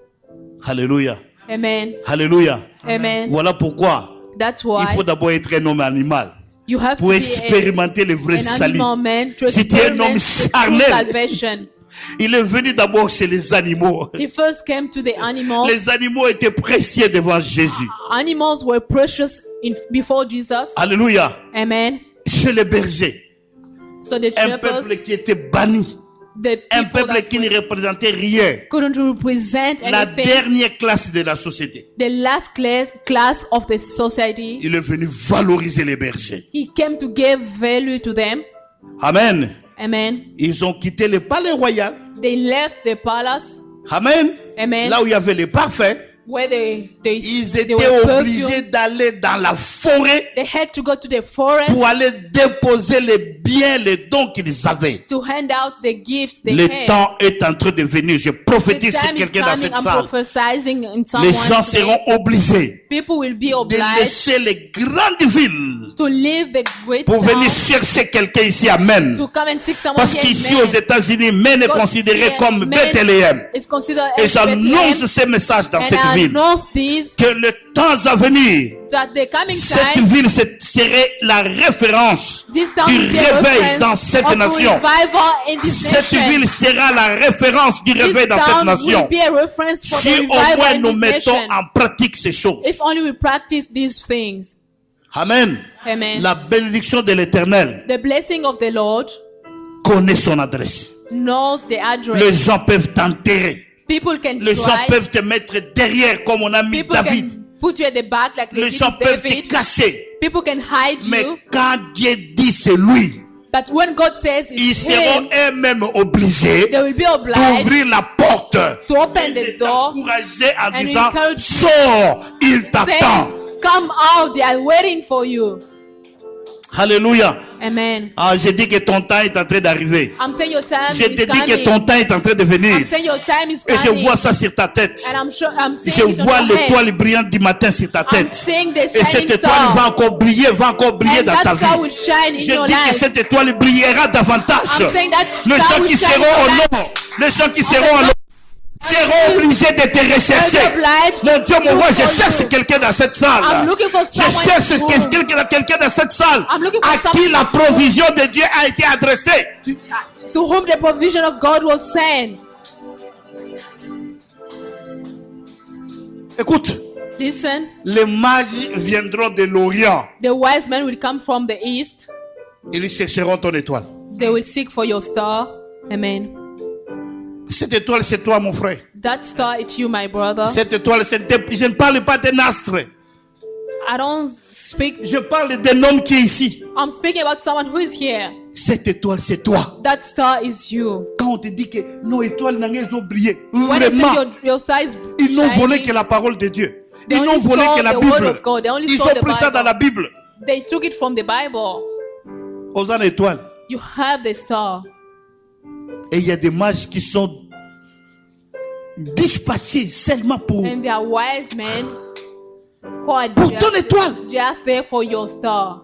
Alléluia. Amen. Alléluia. Amen. Voilà pourquoi That's why il faut d'abord être un homme animal you have to pour be expérimenter le vrai an salut. animal man to Si tu es un homme experience the true charnel, salvation. il est venu d'abord chez les animaux. He first came to the animals. Les animaux étaient précieux devant Jésus. Animals were precious before Jesus. Alléluia. Amen. Chez les bergers. So the Un shepherds, peuple qui était banni. the Un people peuple that qui ne représentait rien. couldn't represent La anything, dernière classe de la société. the last class of the society, Il est venu valoriser les bergers. he came to give value to them. Amen. Amen. Ils ont quitté le palais royal. They left the palace. Amen. Amen. Là où il y avait les parfaits. Where Ils they étaient were obligés perfumed. d'aller dans la forêt They had to go to the forest pour aller déposer les biens, les dons qu'ils avaient. to hand out the gifts they Le had. temps est en train de venir. Je The prophétise sur time is quelqu'un dans coming. cette I'm salle. prophesying in Les someone gens today. seront obligés People will be de obliged laisser les grandes villes to leave the great pour venir towns chercher quelqu'un ici. Amen. to come and seek someone Parce here. qu'ici Amen. aux États-Unis, Maine est God considéré here, comme Maine Bethléem. is considered Et as j'annonce Bethlehem. ces messages dans And cette I ville. announce this, Que le temps à venir, that the coming cette time, ville serait la référence this town du will be a réveil reference dans cette of nation. revival in this Cette nation. ville sera la référence du This réveil dans cette town nation. will be a reference for Si the au moins revival nous in this mettons nation. en pratique ces choses. If only we practice these things. Amen. Amen. La bénédiction de l'Éternel The blessing of the Lord connaît son adresse. knows the Les address. gens peuvent t'enterrer. People can Les gens try. peuvent te mettre derrière comme on a mis People David. can put you at the back like they Les did gens peuvent te David. cacher. People can hide Mais you. quand Dieu dit c'est lui, But when God says ils it's seront him, eux-mêmes obligés they will be obliged d'ouvrir la porte to open et the de door. t'encourager en and disant encourage you. sors, il t'attend. Say, come out, they are waiting for you. Alléluia. Amen. Ah, j'ai dit que ton temps est en train d'arriver. I'm saying your time Je is te dis que coming. ton temps est en train de venir. I'm saying your time is Et je coming. vois ça sur ta tête. And I'm sure I'm Je saying it on vois your head. l'étoile brillante du matin sur ta I'm tête. seeing the Et cette shining étoile star. va encore briller And dans ta that star will vie. shine in Je your dis que life. cette étoile brillera davantage. I'm saying that Les star gens will qui shine in seront your au life. long, les gens qui seront au long, seront obligés de te rechercher. obliged Mon Dieu, to moi, je follow cherche you. quelqu'un dans cette salle. I'm looking for Je someone cherche in this room. quelqu'un dans cette salle I'm looking for à qui someone la in this room. provision de Dieu a été adressée. To whom the provision of God was sent. Écoute, Listen, les mages viendront de l'Orient. the wise men will come from the east. Ils chercheront ton étoile. They will seek for your star. Amen. Cette étoile, c'est toi, mon frère. That star, it's you, my brother. Cette étoile, je ne parle pas d'un astre. I don't speak. Je parle d'un homme qui est ici. I'm speaking about someone who is here. Cette étoile, c'est toi. That star is you. Quand on te dit que nos étoiles n'ont ont brillé, When they say vraiment, your star is ils n'ont volé shining, que la parole de Dieu. They Ils n'ont only volé stole que la the word Bible. of God. They only Ils stole ont the pris ça Bible. dans la Bible. they took it from the Bible. Aux étoiles. You have the star. Et il y a des mages qui sont dispatchés seulement pour And there are wise men who are ton étoile. just there for your star.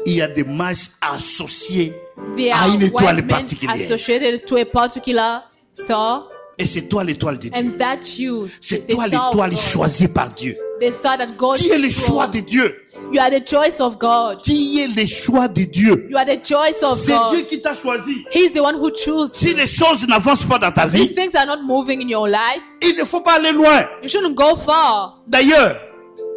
Il y a des mages associés They à are une étoile wise men particulière. associated to a particular star. Et c'est toi l'étoile de Dieu. And that's you. C'est the toi star of l'étoile God. choisie par Dieu. The star that God Tu es le chose. choix de Dieu. You are the choice of God. Tu es le choix de Dieu. You are the choice of C'est God. Dieu qui t'a choisi. He's the one who chose. Si les choses n'avancent pas dans ta If vie, things are not moving in your life, il ne faut pas aller loin. you shouldn't go far. D'ailleurs,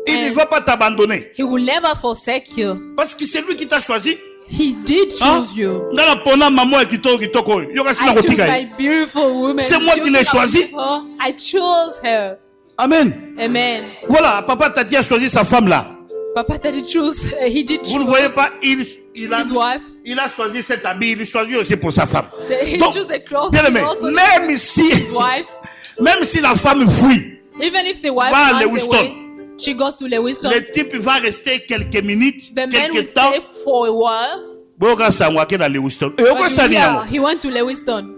il ne va pas t'abandonner. He will never forsake you. Parce que c'est lui qui t'a choisi. He did Hein? choose you. Ngana pona maman kitoko. Yoka sina I choose kotika. my beautiful woman. C'est moi qui l'ai choisi. I chose her. Amen. Amen. Voilà, papa t'a dit à choisir sa femme là. Papa did choose. He did Vous ne choose voyez pas, il his wife. a choisi cet habit, il choisit aussi pour sa femme. He Donc, chose the clothes. bien aimé, He also même si, his wife. même si la femme fuit, Even if the wife Va à runs Lewiston. away, she goes to Lewiston. le type va rester quelques minutes, The man will quelques temps. stay for a while. Boga sangwake na Lewiston. Et But oka sani yango. he went to Lewiston.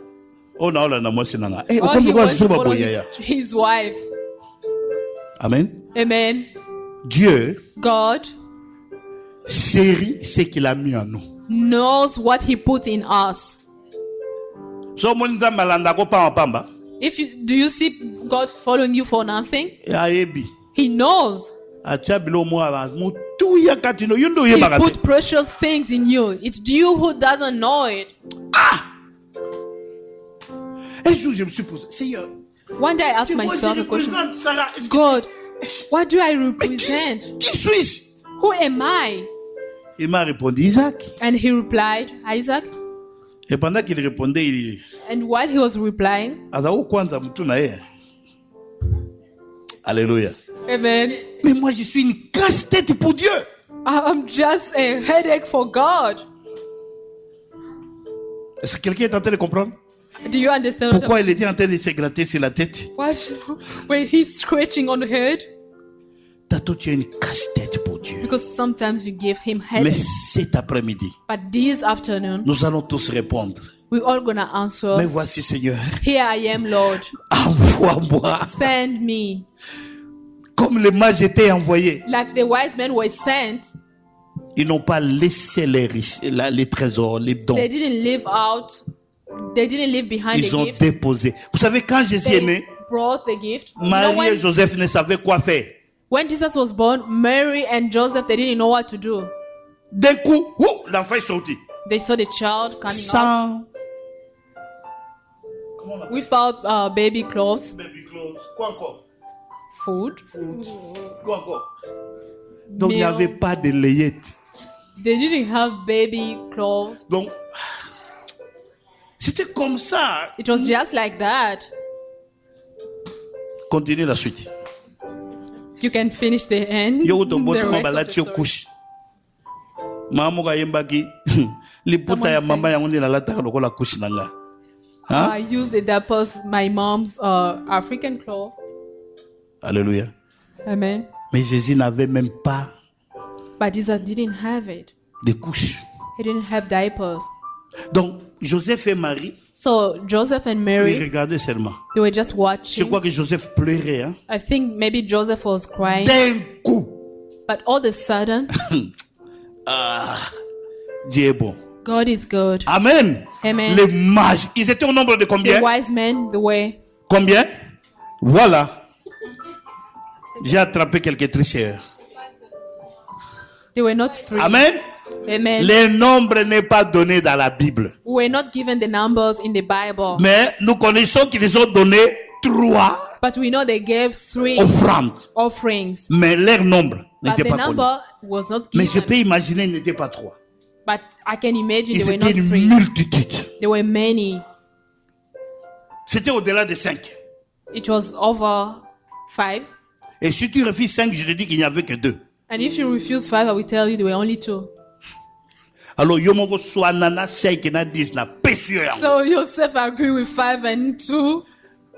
Oh non, là, moi, c'est nana. Eh, Or he wants to follow boyaya. his wife. Amen. Amen. Dieu God chérit ce qu'il a mis en nous. knows what he put in us. So mon nzambe alanda ko pamba pamba. Do you see God following you for nothing? Ayebi. He knows. Atia bilo mo aba mutu ya katino yundo He yeba put kate. precious things in you. It's you who doesn't know it. Un jour je me suis posé, Seigneur, One day I est-ce asked que moi myself je a question. représente Sarah? Est-ce que- God, what do I Mais represent? qui suis-je? Who am I? Il m'a répondu Isaac. And he replied, Isaac. Et pendant qu'il répondait, il dit, And while he was replying, Azao kwanza mtu na yeye. Alléluia. Amen. Mais moi je suis une casse-tête pour Dieu. I'm just a headache for God. Est-ce que quelqu'un est en train de comprendre? Do you understand what Pourquoi il était en train de se gratter sur la tête? when he's scratching on the head? Tato, tu es une casse-tête pour Dieu. Because sometimes you give him Mais headache. cet après-midi, But this afternoon, nous allons tous répondre. we're all gonna answer, Mais voici, Seigneur, Here I am, Lord. envoie-moi. Send me. Comme les mages étaient envoyés, Like the wise men were sent, ils n'ont pas laissé les les trésors, les dons. they didn't leave out. They didn't leave behind Ils the ont gift. déposé. Vous savez, quand Jésus est né, They brought the gift. You know, Marie et Joseph ne savaient quoi faire. when Jesus was born, Mary and Joseph, they didn't know what to do. D'un coup, l'enfant est sorti. They saw the child coming out Sans without baby clothes, baby clothes. Quoi encore? food. Quoi encore? Donc, il n'y Milk. avait pas de layette. They didn't have baby clothes. Donc, c'était comme ça. It was just like that. Continuez la suite. You can finish the end. Yo to the bot rest mabala of the tio story. kush. Mama ga yembaki liputa ya Someone mama ya ngundi na lata ka lokola kush nanga. Hein? I used the diapers, my mom's African clothes. Alléluia. Amen. Mais Jésus n'avait même pas But Jesus didn't have it. de couches. He didn't have diapers. Donc Joseph et Marie, So Joseph and ils Mary, regardaient seulement. they were just Je watching. crois que Joseph pleurait. Hein? I think maybe Joseph was crying. D'un coup, But all of a sudden, Dieu est bon. God is good. Amen. Amen. Les mages, ils étaient au nombre de The combien? wise men, the way. Combien? Voilà. J'ai attrapé quelques tricheurs. They were not three. Amen. Amen. Le nombre n'est pas donné dans la Bible. We were not given the numbers in the Bible. Mais nous connaissons qu'ils ont donné 3 But we know they gave 3 offrandes. offerings. Mais leur nombre But n'était the pas connu. number was not Mais je given. peux imaginer, il n'était pas 3. But I can imagine Ils they were not étaient une 3. multitude. There were many. C'était au-delà de 5. It was over 5. Et si tu refuses 5, je te dis qu'il n'y avait que 2. And if you refuse 5, I will tell you there were only 2. Alors, yomoko swanana 5 na 10 na pesio yango. So Joseph agreed with 5 and 2.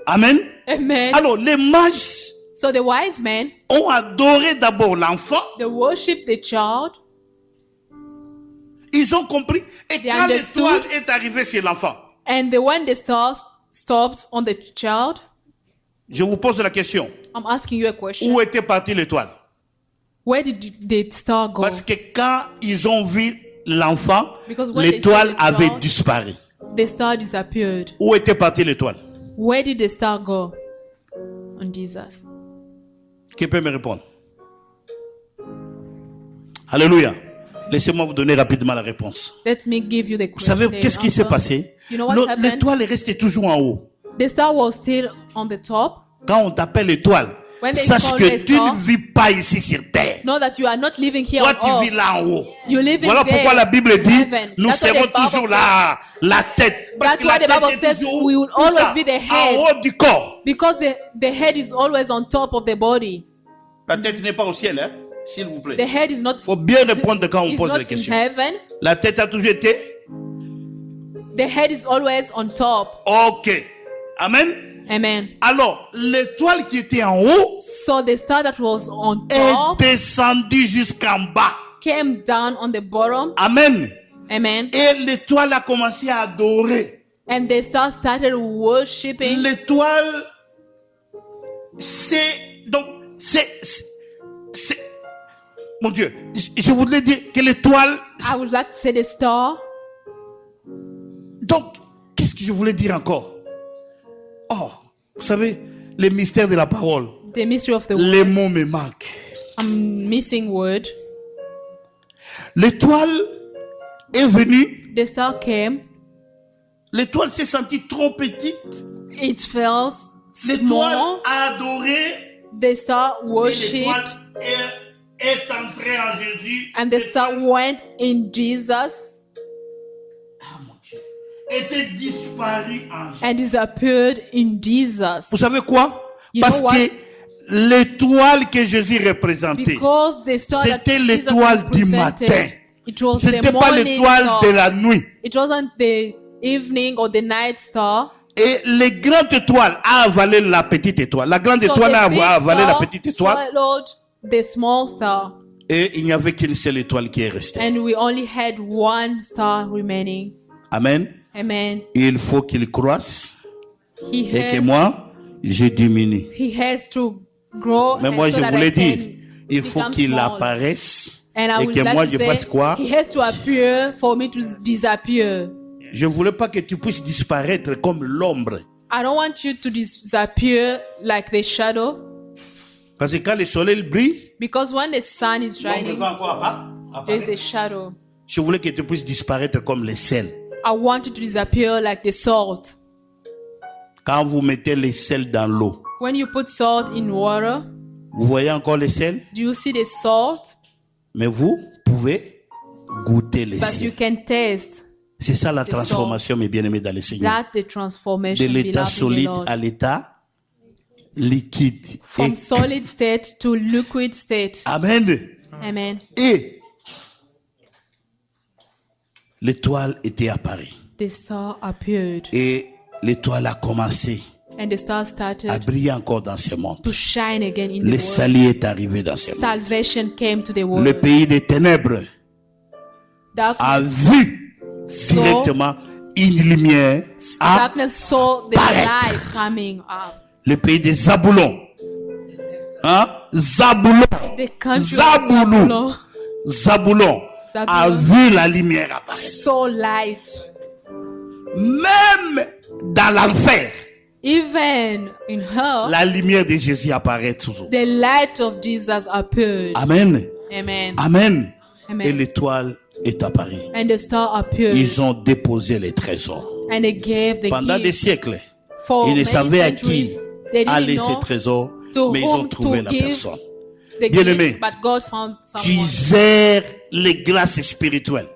Amen. Amen. Alors, les mages So the wise men, ont adoré d'abord l'enfant. they worshiped the child. Ils ont compris. Et They quand understood. l'étoile est arrivée sur l'enfant, And when the star stopped on the child, je vous pose la question. I'm asking you a question. Où était partie l'étoile? Where did the star go? Parce que quand ils ont vu l'enfant, Because when they l'étoile saw the avait child- disparu. The star disappeared. Où était partie l'étoile? Where did the star go? On Jesus. Qui peut me répondre? Alléluia. Laissez-moi vous donner rapidement la réponse. Let me give you the Vous savez, question. qu'est-ce qui s'est passé? You know what happened? L'étoile est restée toujours en haut. The star was still on the top. Quand on t'appelle étoile, When they sache call que the tu star, ne vis pas ici sur terre. Know that you are not living here Toi, on tu vis earth. là en haut. You live in Voilà there, pourquoi la Bible dit, heaven. nous That's what serons the Bible toujours says. là, la tête. Parce That's que la why the tête Bible est says toujours we will où always ça? be the head. En haut du corps. Because the head is always on top of the body. La tête n'est pas au ciel, hein, s'il vous The plaît. head is not, Il faut bien répondre quand on is pose not les in questions. heaven. La tête a toujours été. The head is always on top. Ok. Amen. Amen. Alors, l'étoile qui était en haut So the star that was on est top descendue jusqu'en bas. came down on the bottom. Amen. Amen. Et l'étoile a commencé à adorer. And they started worshiping. L'étoile, mon Dieu, je voudrais dire que l'étoile, I would like to say the star. donc, qu'est-ce que je voulais dire encore? Oh, vous savez, les mystères de la parole, The mystery of the les word. mots me manquent. I'm missing word. L'étoile est venue, The star came. l'étoile s'est sentie trop petite, It felt l'étoile small. a adoré, The star et worshipped. l'étoile est entrée en Jésus. And the star went in Jesus Ah, mon Dieu, était disparue en Jésus. and disappeared in Jesus. Vous savez quoi? You Parce know what? que l'étoile que Jésus représentait, Because the star that c'était Jesus l'étoile du represented, matin. it was C'était the pas morning l'étoile star. de la nuit. It wasn't the evening or the night star. Et les grandes étoiles a avalé la petite étoile. La grande So étoile a the big avalé la star petite étoile. swallowed the small star. Et il n'y avait qu'une seule étoile qui est restée. And we only had one star remaining. Amen. Amen. Il faut qu'il croisse He et que has, moi, je diminue. he has to grow. Mais and moi, so je that voulais I can dire, il faut become qu'il small. apparaisse And I et would que like moi, to je say, fasse quoi? he has to appear for me to disappear. Je ne voulais pas que tu puisses disparaître comme l'ombre. I don't want you to disappear like the shadow. Parce que quand le soleil brille, Because when the sun is l'ombre shining, va encore there's apparaître. a shadow. Je voulais que tu puisses disparaître comme le sel. I want you to disappear like the salt. Quand vous mettez le sel dans l'eau, When you put salt in water, vous voyez encore le sel? do you see the salt? Mais vous pouvez goûter le But you sel. can taste C'est ça la the transformation, mes bien-aimés, dans le Seigneur. that the De transformation l'état beloved in the solide Lord. à l'état liquide. From Et- solid state to liquid state. Amen. Amen. Et l'étoile était apparue. The star appeared Et l'étoile a commencé and the star à started briller encore dans ce monde. to shine again in Le the world. salut est arrivé dans ce monde. Salvation came to the Le world. pays des ténèbres a Darkness, vu directement une lumière à darkness saw the paraître. light coming up. le pays des Zaboulons. Hein? Zaboulon. The country Zaboulou. of Zaboulon a Zabulon. vu la lumière apparaître. saw light. Même dans l'enfer, Even in her, la lumière de Jésus apparaît toujours. the light of Jesus appeared. Amen. Amen. Amen. Amen. Et l'étoile est apparue. And the star appeared. Ils ont déposé les trésors. And they gave the Pendant des gift. siècles, For ils ne many savaient à qui centuries, they aller didn't ces know trésors, to mais ils ont whom trouvé to la give personne. the Bien-aimé, gift, but God found Tu someone. gères les grâces spirituelles.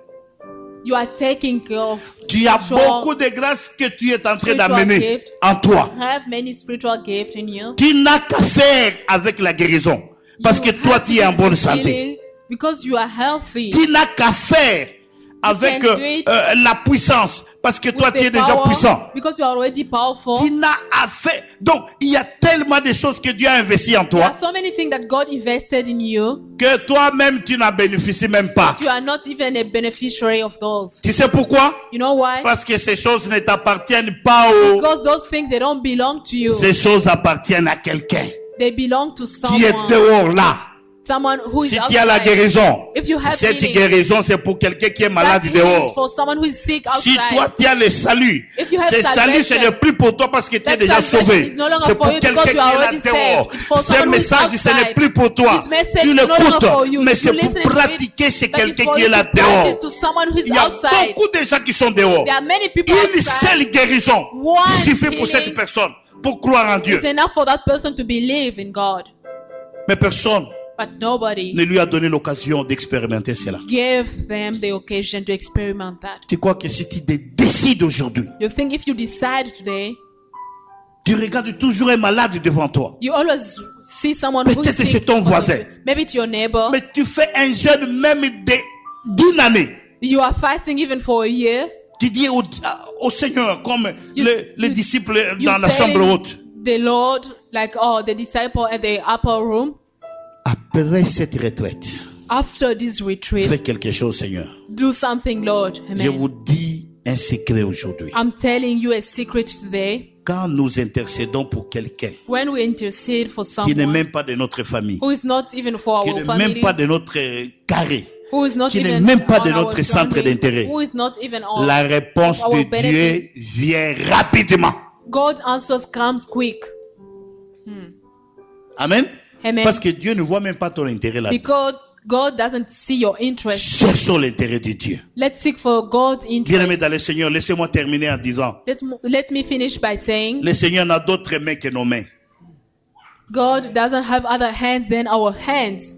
You are taking care of Tu as spiritual- beaucoup de grâces que tu es en train spiritual d'amener gift. en toi. have many spiritual gifts in you. Tu n'as qu'à faire avec la guérison. Parce que You toi, have tu to es en do bonne the santé. healing Because you are healthy. Tu n'as qu'à faire avec can do it la puissance. Parce que toi, with tu es the déjà power, puissant. Because you are already powerful. Tu n'as à faire. Donc, il y a tellement de choses que Dieu a investi en There toi are so many things that God invested in you. que toi-même, tu n'en bénéficies même pas. You are not even a beneficiary of those. Tu sais pourquoi? You know why? Parce que ces choses ne t'appartiennent pas aux... Because those things, they don't belong to you. Ces choses appartiennent à quelqu'un They belong to qui est someone. dehors là. Someone who is Si tu as la outside. guérison, If you have cette healing, guérison, c'est pour quelqu'un qui est that malade healing is dehors. for someone who is sick Si outside. toi, tu as le salut, If you have ce salut, ce salvation, n'est plus pour toi parce que tu es that déjà salvation sauvé. is no longer C'est for pour you quelqu'un because qui you are est là already dehors. saved. It's for Ce someone who is message, ce n'est outside. plus pour toi. This message Tu is no longer for l'écoutes, you. mais You c'est pour listen to it, pratiquer chez but it's quelqu'un for qui you est là to practice dehors. to someone who is Il y a outside. beaucoup de gens qui sont dehors. There are many people Une outside. seule guérison One suffit pour cette healing personne, pour croire en Dieu. It's enough for that person to believe in God. Mais personne But nobody ne lui a donné l'occasion d'expérimenter cela. gave them the occasion to experiment that. Tu crois que si tu décides aujourd'hui, You think if you decide today, tu regardes toujours un malade devant toi. you always see someone who is Peut-être sick. c'est ton voisin. Maybe it's your neighbor. Mais tu fais un jeûne même d'une année. You are fasting even for a year. Tu dis au Seigneur, comme You- les you- disciples You dans la telling chambre haute. the Lord, like the disciple at the upper room, Après cette retraite, after this retreat, fais quelque chose, Seigneur. do something, Lord. Je Amen. vous dis un secret aujourd'hui. I'm telling you a secret today. Quand nous intercédons pour quelqu'un When we intercede for qui n'est someone même pas de notre famille, who is not even for qui our n'est même family, pas de notre carré, who is not qui n'est even même pas de on our notre centre surrounding, d'intérêt, who is not even on la réponse our de benefit. Dieu vient rapidement. God answers comes quick. Amen. Amen. Parce que Dieu ne voit même pas ton intérêt là. Because God doesn't see your interest. Cherchons l'intérêt de Dieu. Let's seek for God's Bien-aimé interest. dans le Seigneur, laissez-moi terminer en disant, Let me finish by saying, le Seigneur n'a d'autres mains que nos mains. God doesn't have other hands than our hands.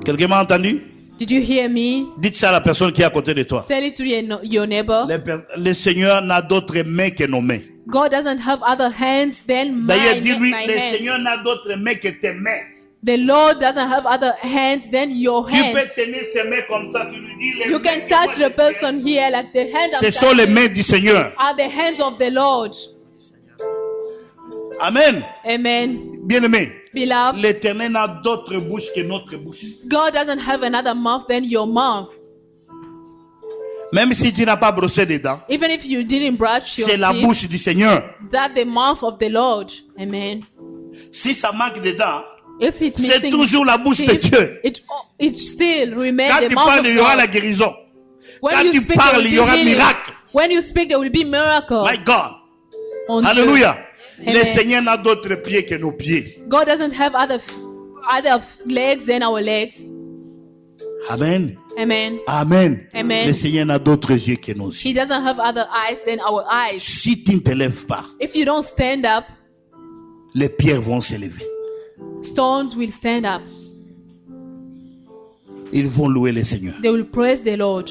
Quelqu'un m'a entendu? Did you hear me? Dites ça à la personne qui est à côté de toi. Tell it to your neighbor. Le Seigneur n'a d'autres mains que nos mains. God doesn't have other hands than D'ailleurs, my dis-lui, hands. le Seigneur n'a d'autres mains que tes mains. The Lord doesn't have other hands than your Tu peux hands. tenir ses mains comme ça, tu lui dis les You mains can que touch moi the je person here like the hands tiens. Ce sont les mains du Seigneur. are the hands of the Lord. Amen. Amen. Bien-aimé, Beloved, l'Éternel n'a d'autre bouche que notre bouche. God doesn't have another mouth than your mouth. Même si tu n'as pas brossé des dents, Even if you didn't brush your c'est la teeth, bouche du Seigneur. that's the mouth of the Lord. Amen. Si ça manque de dents, If it's c'est missing toujours la bouche de teeth, Dieu. it still remains Quand the tu mouth parles, of il y aura la God. guérison. When Quand you tu speak, parles, there il y will aura be healing. miracle. When you speak, there will be miracles. My God. on you. Alléluia. Le Amen. Seigneur n'a d'autres pieds que nos pieds. God doesn't have other legs than our legs. Amen. Amen. Amen. Amen. Le Seigneur n'a d'autres yeux que nos He yeux. doesn't have other eyes than our eyes. Si tu ne te lèves pas, If you don't stand up, les pierres vont s'élever. stones will stand up. Ils vont louer le Seigneur. They will praise the Lord.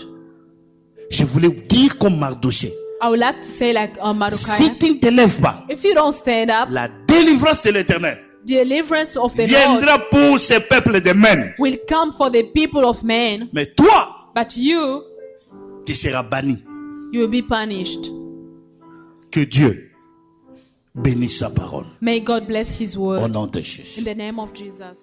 Je voulais dire comme Mardoché. I would like to say like Si Marukai, tu ne te lèves pas, if you don't stand up, la délivrance de l'Éternel deliverance of the Lord viendra pour ce peuple de men. will come for the people of men, Mais toi, but you tu seras banni. will be punished. Que Dieu bénisse sa parole. May God bless his Au word. nom de In Jésus. the name of Jesus.